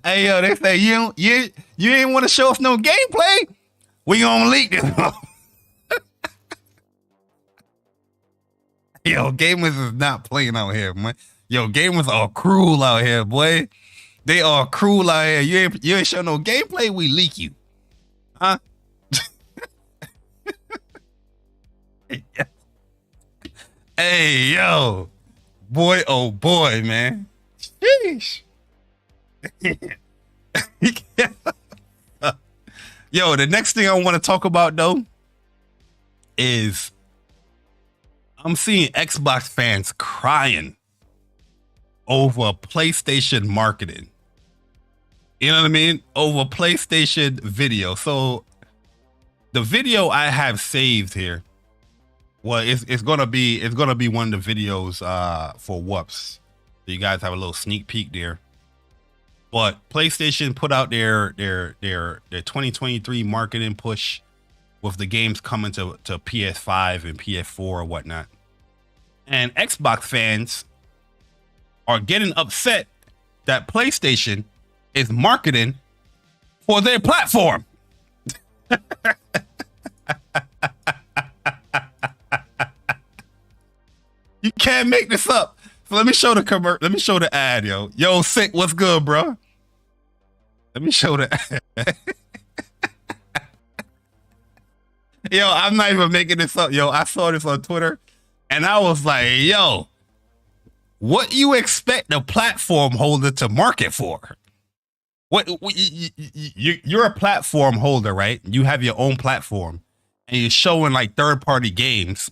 Hey yo, they say you ain't want to show us no gameplay. We gonna leak this. Yo, gamers is not playing out here, man. Yo, gamers are cruel out here, boy. They are cruel out here. You ain't show no gameplay, we leak you. Huh? Hey, yo. Boy, oh boy, man. Sheesh. Yo, the next thing I want to talk about, though, is I'm seeing Xbox fans crying over PlayStation marketing. You know what I mean? Over PlayStation video. So the video I have saved here, well, it's gonna be one of the videos for Whoops. So you guys have a little sneak peek there. But PlayStation put out their 2023 marketing push with the games coming to PS5 and PS4 or whatnot. And Xbox fans are getting upset that PlayStation is marketing for their platform. You can't make this up. So let me show the let me show the ad, yo. Yo, Sick, what's good, bro? Let me show the ad. Yo, I'm not even making this up. Yo, I saw this on Twitter and I was like, yo, what you expect the platform holder to market for? What you're a platform holder, right? You have your own platform and you're showing like third-party games.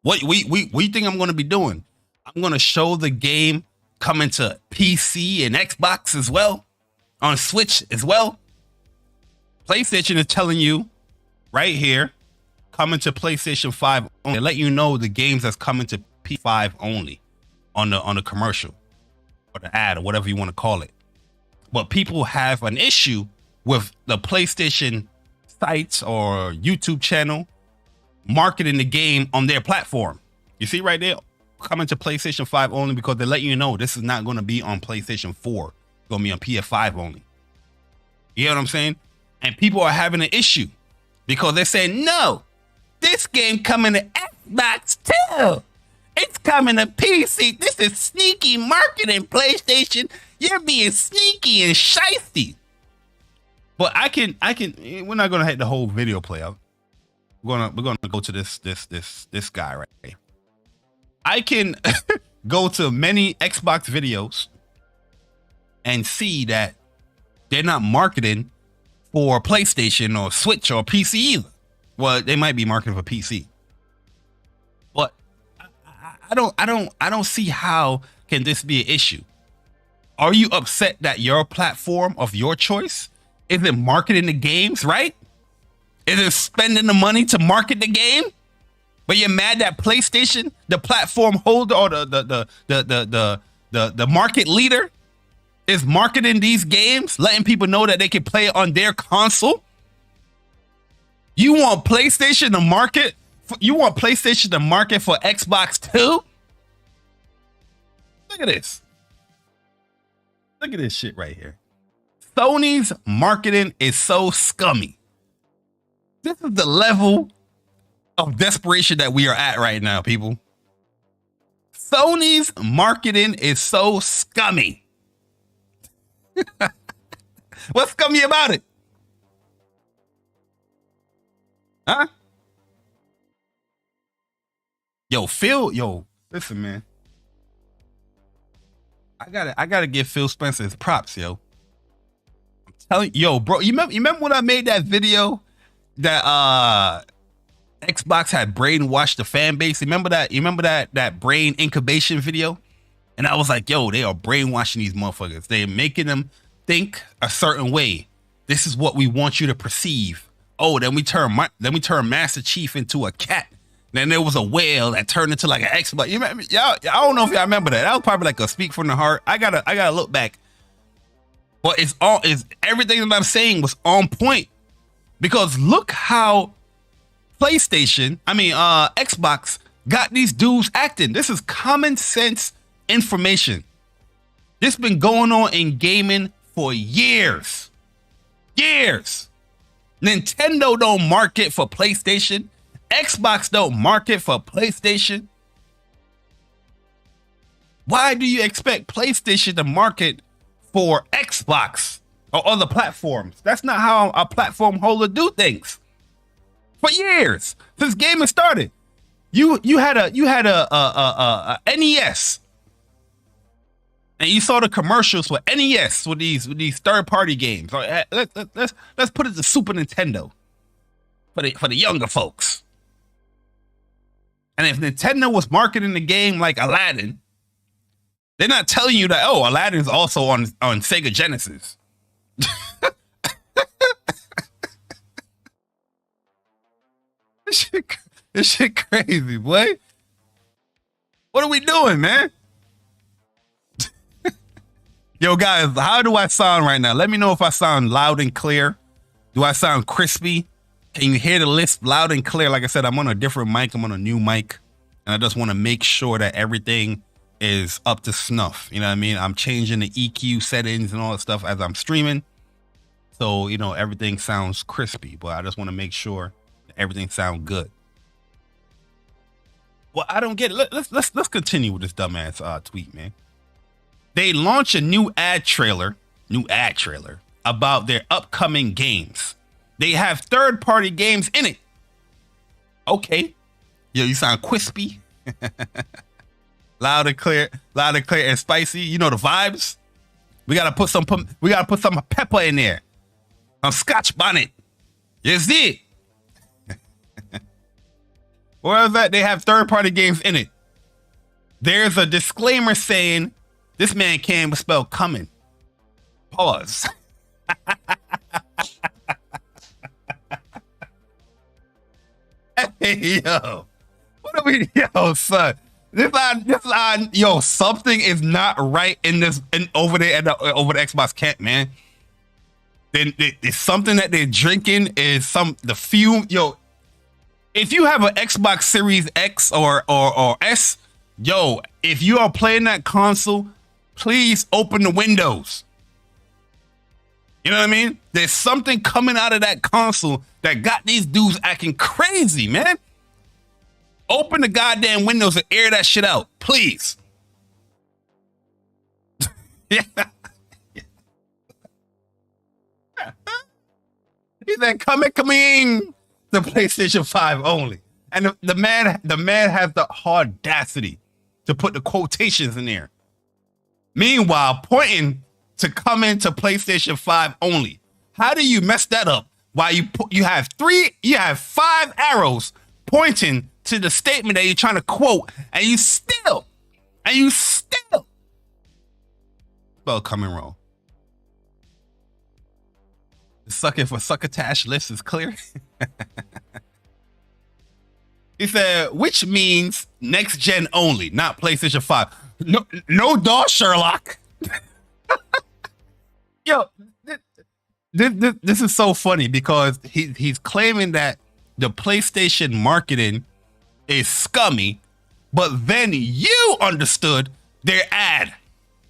What you think I'm going to be doing? I'm going to show the game coming to PC and Xbox as well, on Switch as well. PlayStation is telling you right here, coming to PlayStation 5 only. They let you know the games that's coming to P5 only on the commercial or the ad or whatever you want to call it. But people have an issue with the PlayStation sites or YouTube channel marketing the game on their platform. You see right there, coming to PlayStation 5 only, because they let you know this is not going to be on PlayStation 4. It's going to be on PS5 only. You know what I'm saying? And people are having an issue because they're saying, no, this game coming to Xbox too. It's coming to PC. This is sneaky marketing, PlayStation. You're being sneaky and shifty. But we're not gonna hit the whole video play out. We're gonna go to this guy right here. I can go to many Xbox videos and see that they're not marketing for PlayStation or Switch or PC either. Well, they might be marketing for PC. But I don't see how can this be an issue. Are you upset that your platform of your choice isn't marketing the games, right? Isn't spending the money to market the game? But you're mad that PlayStation, the platform holder or the market leader, is marketing these games, letting people know that they can play it on their console. You want PlayStation to market? You want PlayStation to market for Xbox too? Look at this. Look at this shit right here. Sony's marketing is so scummy. This is the level of desperation that we are at right now, people. Sony's marketing is so scummy. What's scummy about it? Huh? Yo, listen, man. I gotta give Phil Spencer his props, yo. I'm telling you, yo, bro, you remember when I made that video that Xbox had brainwashed the fan base? You remember that brain incubation video? And I was like, yo, they are brainwashing these motherfuckers. They're making them think a certain way. This is what we want you to perceive. Oh, then we turn Master Chief into a cat. Then there was a whale that turned into like an Xbox. You remember, y'all, I don't know if y'all remember that. That was probably like a speak from the heart. I gotta look back. But it's everything that I'm saying was on point. Because look how Xbox got these dudes acting. This is common sense information. This been going on in gaming for years. Years. Nintendo don't market for PlayStation. Xbox don't market for PlayStation. Why do you expect PlayStation to market for Xbox or other platforms? That's not how a platform holder do things. For years, since gaming started, you had a NES, and you saw the commercials for NES with these third-party games. Let's put it to Super Nintendo for the younger folks. And if Nintendo was marketing the game like Aladdin, they're not telling you that, oh, Aladdin's also on Sega Genesis. This shit crazy, boy. What are we doing, man? Yo, guys, how do I sound right now? Let me know if I sound loud and clear. Do I sound crispy? Can you hear the list loud and clear? Like I said, I'm on a different mic. I'm on a new mic. And I just want to make sure that everything is up to snuff. You know what I mean? I'm changing the EQ settings and all that stuff as I'm streaming. So, you know, everything sounds crispy. But I just want to make sure that everything sounds good. Well, I don't get it. Let's continue with this dumbass tweet, man. They launched a new ad trailer about their upcoming games. They have third-party games in it. Okay. Yo, you sound crispy. Loud and clear and spicy. You know the vibes. We gotta put some pepper in there. Some Scotch bonnet. You see it? Where is that? They have third-party games in it. There's a disclaimer saying this man can't even spell coming. Pause. Hey, yo. What are we, yo, son? This line, yo, something is not right over there over the Xbox camp, man. Then it's something that they're drinking is the fume, yo. If you have an Xbox Series X or S, yo, if you are playing that console, please open the windows. You know what I mean? There's something coming out of that console that got these dudes acting crazy, man. Open the goddamn windows and air that shit out, please. Yeah. He said, coming to PlayStation 5 only. And the man has the audacity to put the quotations in there. Meanwhile, pointing to come into PlayStation 5 only. How do you mess that up? While you have 5 arrows pointing to the statement that you're trying to quote, and you still Spell coming wrong. The sucker for succotash list is clear. He said, which means next gen only, not PlayStation 5. No DOS, Sherlock. Yo, this is so funny because he's claiming that the PlayStation marketing is scummy, but then you understood their ad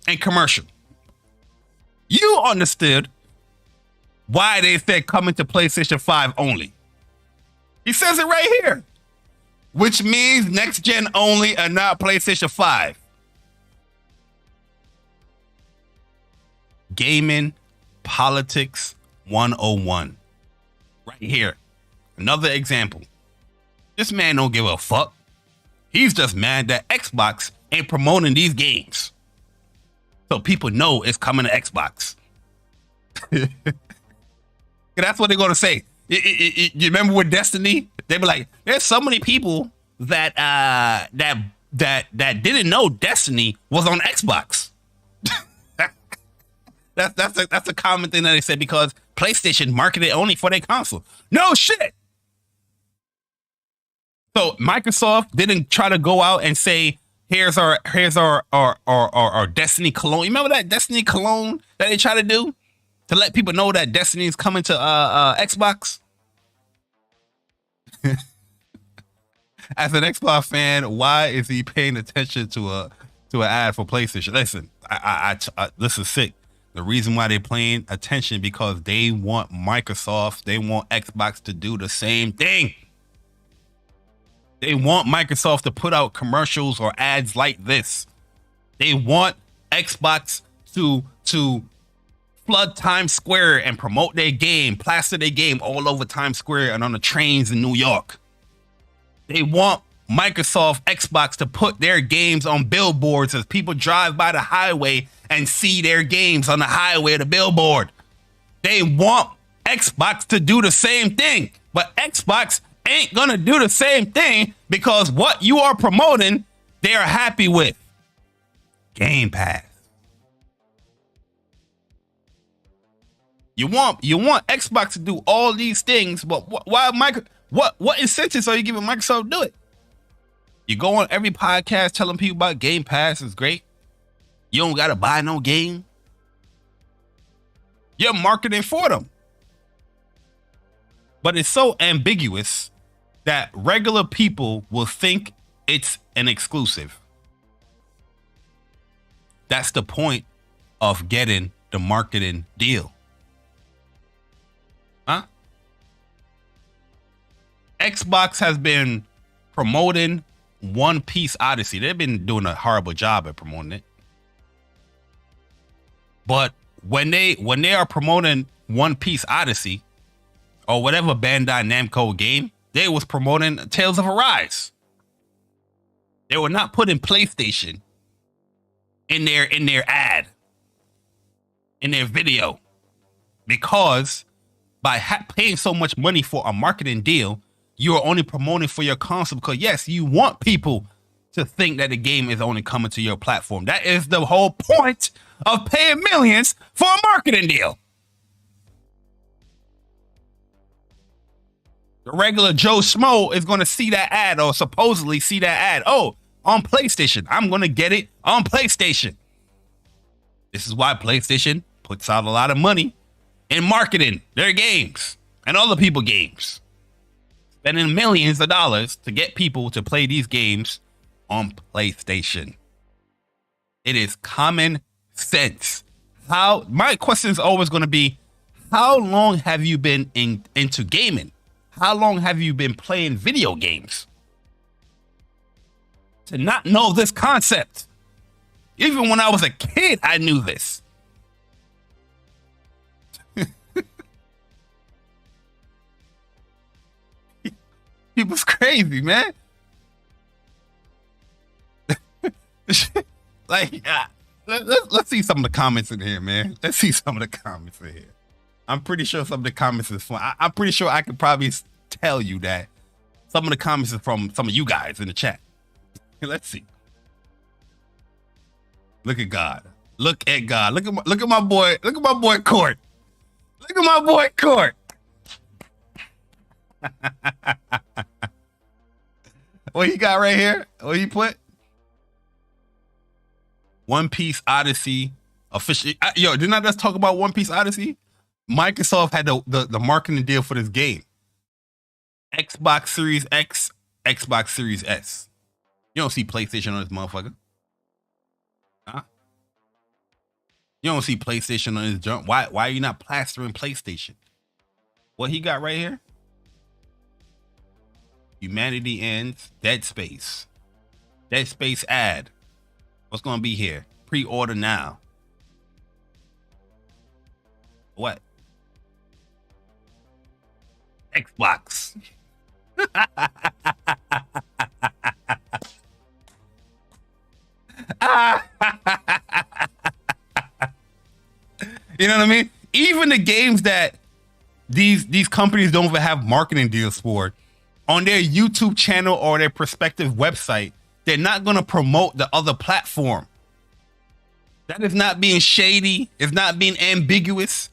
and commercial. You understood why they said coming to PlayStation 5 only. He says it right here, which means next gen only and not PlayStation 5. Gaming Politics 101. Right here. Another example. This man don't give a fuck. He's just mad that Xbox ain't promoting these games. So people know it's coming to Xbox. That's what they're going to say. You remember with Destiny? They be like, there's so many people that didn't know Destiny was on Xbox. That's a common thing that they said because PlayStation marketed only for their console. No shit. So Microsoft didn't try to go out and say, here's our Destiny cologne. You remember that Destiny cologne that they try to do to let people know that Destiny is coming to Xbox? As an Xbox fan, why is he paying attention to an ad for PlayStation? Listen, this is sick. The reason why they're paying attention because they want Microsoft, they want Xbox to do the same thing. They want Microsoft to put out commercials or ads like this. They want Xbox to flood Times Square and promote their game, plaster their game all over Times Square and on the trains in New York. They want Microsoft Xbox to put their games on billboards as people drive by the highway and see their games on the highway or the billboard. They want Xbox to do the same thing, but Xbox ain't gonna do the same thing because what you are promoting, they are happy with. Game Pass. You want Xbox to do all these things, but why what incentives are you giving Microsoft to do it? You go on every podcast telling people about Game Pass is great. You don't gotta buy no game. You're marketing for them. But it's so ambiguous that regular people will think it's an exclusive. That's the point of getting the marketing deal. Huh? Xbox has been promoting One Piece Odyssey. They've been doing a horrible job at promoting it. But when they are promoting One Piece Odyssey or whatever Bandai Namco game, they was promoting Tales of Arise. They were not putting PlayStation in their ad, in their video, because by paying so much money for a marketing deal, you are only promoting for your console because yes, you want people to think that the game is only coming to your platform. That is the whole point of paying millions for a marketing deal. The regular Joe Schmo is going to see that ad or supposedly see that ad. Oh, on PlayStation. I'm going to get it on PlayStation. This is why PlayStation puts out a lot of money in marketing their games and other people's games. Spending millions of dollars to get people to play these games on PlayStation. It is common sense. My question is always going to be, how long have you been into gaming? How long have you been playing video games to not know this concept? Even when I was a kid, I knew this. People's crazy, man. Like, let's see some of the comments in here, man. Let's see some of the comments in here. I'm pretty sure some of the comments is fun. I'm pretty sure I could probably tell you that some of the comments is from some of you guys in the chat. Let's see. Look at God. Look at God. Look at my boy. Look at my boy Court. Look at my boy Court. What he got right here? What he put? One Piece Odyssey officially. Yo, didn't I just talk about One Piece Odyssey? Microsoft had the marketing deal for this game. Xbox Series X, Xbox Series S. You don't see PlayStation on this motherfucker. Huh? You don't see PlayStation on this junk. Why are you not plastering PlayStation? What he got right here? Humanity Ends, Dead Space. Dead Space ad. What's gonna be here? Pre-order now. What? Xbox. You know what I mean? Even the games that these companies don't even have marketing deals for, on their YouTube channel or their prospective website, they're not going to promote the other platform. That is not being shady. It's not being ambiguous.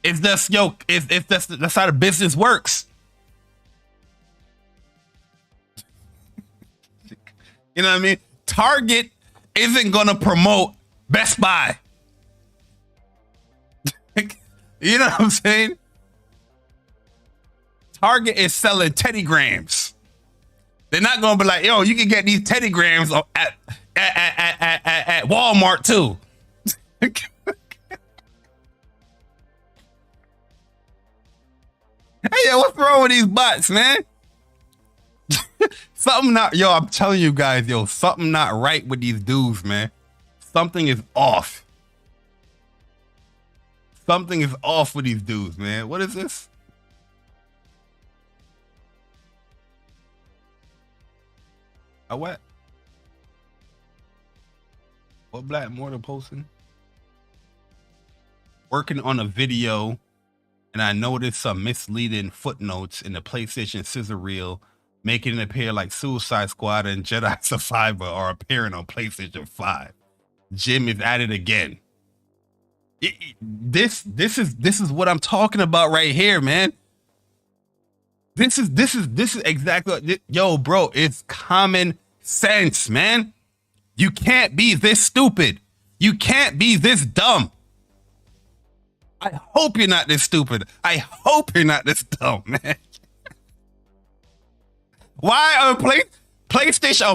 It's just, yo, that's how the business works. You know what I mean? Target isn't going to promote Best Buy. You know what I'm saying? Target is selling Teddy Grams. They're not going to be like, yo, you can get these Teddy Grams at Walmart too. Hey, yo, what's wrong with these bots, man? Something not, yo, I'm telling you guys, yo, something not right with these dudes, man. Something is off. Something is off with these dudes, man. What is this? A what? What Black Mortar posting? Working on a video, and I noticed some misleading footnotes in the PlayStation scissor reel, making it appear like Suicide Squad and Jedi Survivor are appearing on PlayStation 5. Jim is at it again. This is what I'm talking about right here, man. This is exactly, yo, bro, it's common sense, man. You can't be this stupid. You can't be this dumb. I hope you're not this stupid. I hope you're not this dumb, man. Why on PlayStation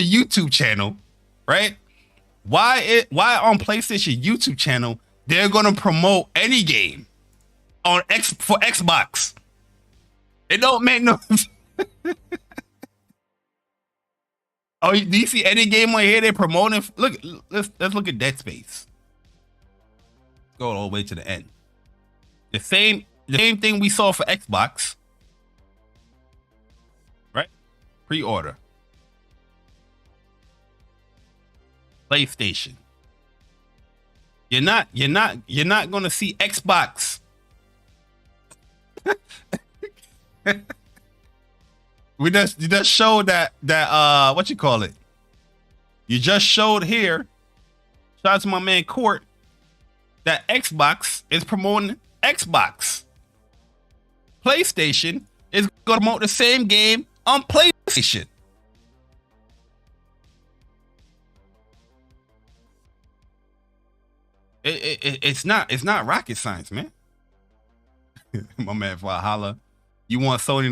YouTube channel, right? Why on PlayStation YouTube channel they're gonna promote any game on for Xbox? It don't make no. Oh, do you see any game on here they're promoting? Look, let's look at Dead Space. Go all the way to the end. The same thing we saw for Xbox, right? Pre-order. PlayStation. You're not gonna see Xbox. You just showed that what you call it? You just showed here. Shout out to my man Court that Xbox is promoting Xbox. PlayStation is gonna promote the same game on PlayStation. It's not rocket science, man. My man Valhalla. You want Sony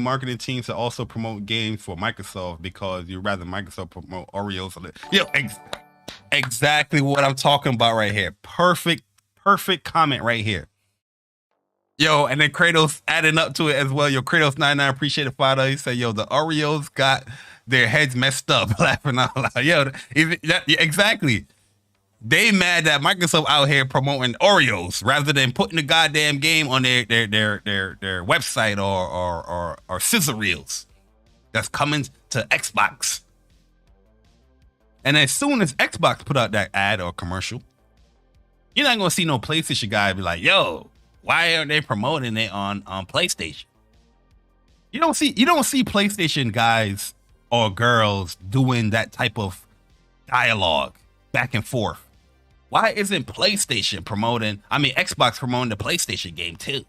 marketing teams to also promote games for Microsoft because you'd rather Microsoft promote Oreos. Yo, exactly what I'm talking about right here. Perfect comment right here. Yo, and then Kratos adding up to it as well. Yo, Kratos99 appreciate the $5. He said, yo, the Oreos got their heads messed up. Laughing out loud. Yo, exactly. They mad that Microsoft out here promoting Oreos rather than putting the goddamn game on their website or scissor reels that's coming to Xbox. And as soon as Xbox put out that ad or commercial, you're not gonna see no PlayStation guy be like, yo, why aren't they promoting it on PlayStation? You don't see PlayStation guys or girls doing that type of dialogue. back and forth. Why isn't PlayStation promoting, Xbox promoting the PlayStation game too?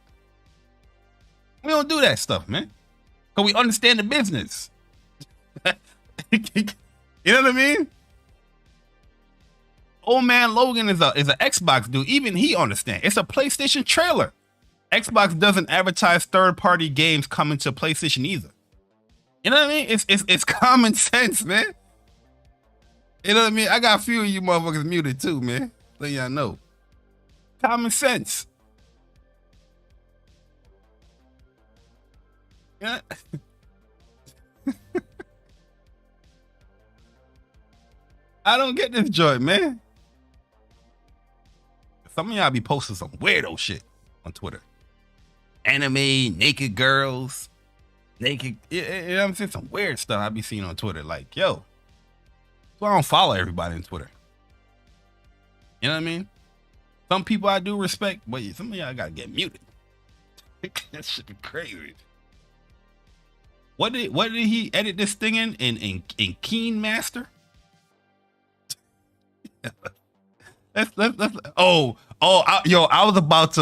We don't do that stuff, man. Because we understand the business. You know what I mean? Old man Logan is an Xbox dude. Even he understands. It's a PlayStation trailer. Xbox doesn't advertise third-party games coming to PlayStation either. You know what I mean? It's common sense, man. You know what I mean? I got a few of you motherfuckers muted too, man. Let y'all know. Common sense. Yeah. I don't get this joint, man. Some of y'all be posting some weirdo shit on Twitter. Anime, naked girls, naked. You know what I'm saying? Some weird stuff I be seeing on Twitter. Like, yo, so I don't follow everybody on Twitter. You know what I mean? Some people I do respect, but some of y'all gotta get muted. That shit be crazy. What did he edit this thing in Keen Master? let's I was about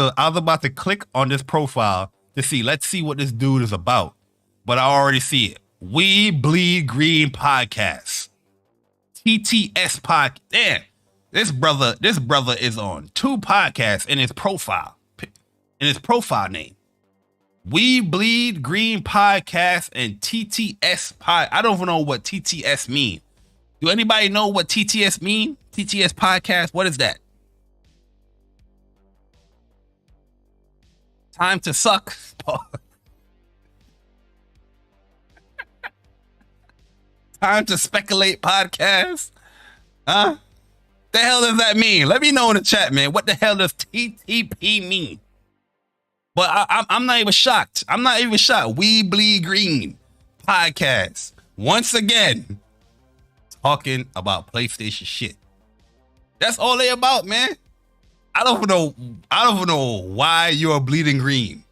to click on this profile to see. Let's see what this dude is about. But I already see it. We Bleed Green Podcast. TTS Podcast. Damn. This brother is on 2 podcasts in his profile. In his profile name. We Bleed Green Podcast and TTS Pod. I don't even know what TTS mean. Do anybody know what TTS mean? TTS Podcast, what is that? Time to suck. Time to speculate podcast. Huh? The hell does that mean? Let me know in the chat, man. What the hell does TTP mean? But I'm not even shocked. I'm not even shocked. We Bleed Green Podcast. Once again, talking about PlayStation shit. That's all they about, man. I don't know why you're bleeding green.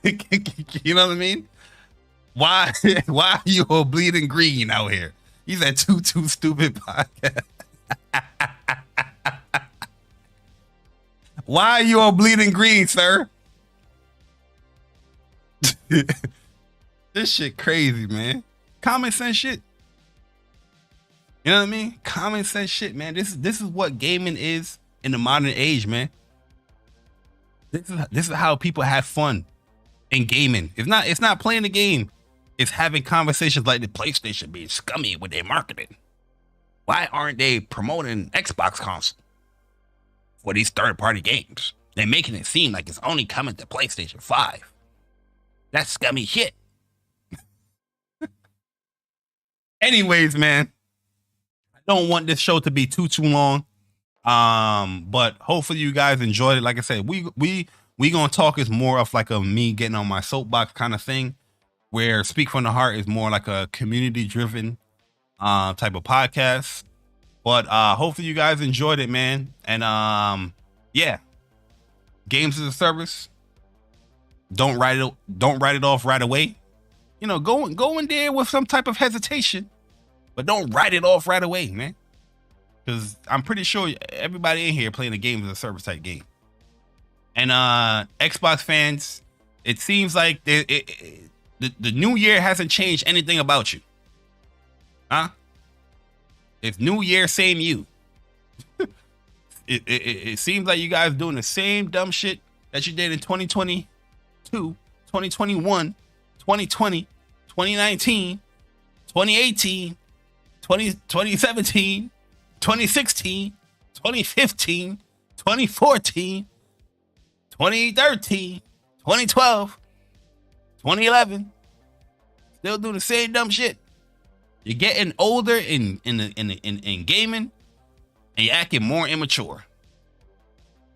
You know what I mean? Why you are bleeding green out here? He's at too stupid podcast. Why are you all bleeding green, sir? This shit crazy, man. Common sense shit. You know what I mean? Common sense shit, man. This is what gaming is in the modern age, man. This is how people have fun in gaming. It's not playing the game. It's having conversations like the PlayStation being scummy with their marketing. Why aren't they promoting Xbox console for these third-party games? They're making it seem like it's only coming to PlayStation 5. That's scummy shit. Anyways, man, I don't want this show to be too long. But hopefully you guys enjoyed it. Like I said, we gonna talk is more of like a me getting on my soapbox kind of thing, where Speak from the Heart is more like a community driven type of podcast. But hopefully you guys enjoyed it, man. And yeah, games as a service. Don't write it off right away. You know, go in there with some type of hesitation, but don't write it off right away, man. Because I'm pretty sure everybody in here playing a game as a service type game. And Xbox fans, it seems like the new year hasn't changed anything about you. Huh? It's new year, same you. It seems like you guys doing the same dumb shit that you did in 2022, 2021, 2020, 2019, 2018, 2017, 2016, 2015, 2014, 2013, 2012, 2011. Still doing the same dumb shit. You're getting older in gaming, and you're acting more immature.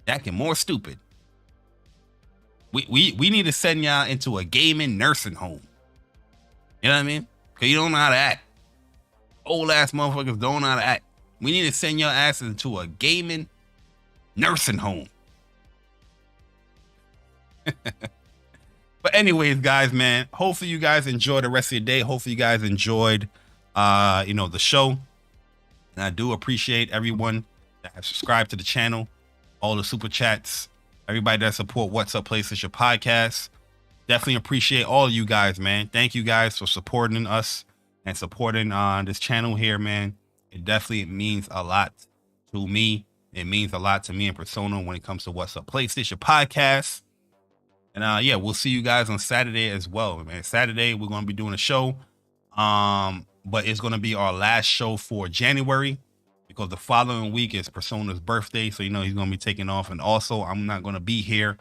You're acting more stupid. We need to send y'all into a gaming nursing home. You know what I mean? Because you don't know how to act. Old ass motherfuckers don't know how to act. We need to send your asses into a gaming nursing home. But anyways, guys, man, hopefully you guys enjoy the rest of your day. Hopefully you guys enjoyed, the show. And I do appreciate everyone that has subscribed to the channel, all the super chats, everybody that support What's Up PlayStation podcast. Definitely appreciate all of you guys, man. Thank you guys for supporting us and supporting this channel here, man. It definitely means a lot to me. It means a lot to me and Persona when it comes to What's Up PlayStation podcast. And yeah, we'll see you guys on Saturday as well, man. Saturday we're gonna be doing a show, but it's gonna be our last show for January because the following week is Persona's birthday, so you know he's gonna be taking off. And also, I'm not gonna be here.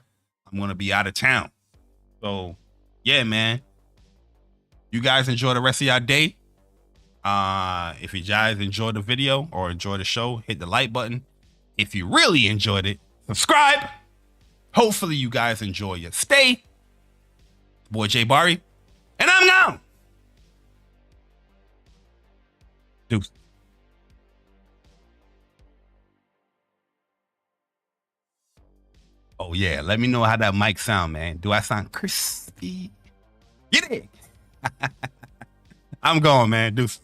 I'm gonna be out of town. So yeah, man. You guys enjoy the rest of your day. If you guys enjoyed the video or enjoyed the show, hit the like button. If you really enjoyed it, subscribe. Hopefully you guys enjoy your stay. Boy J Barry, and I'm gone. Deuce. Oh yeah, let me know how that mic sound, man. Do I sound crispy? Get it. I'm going, man. Deuce.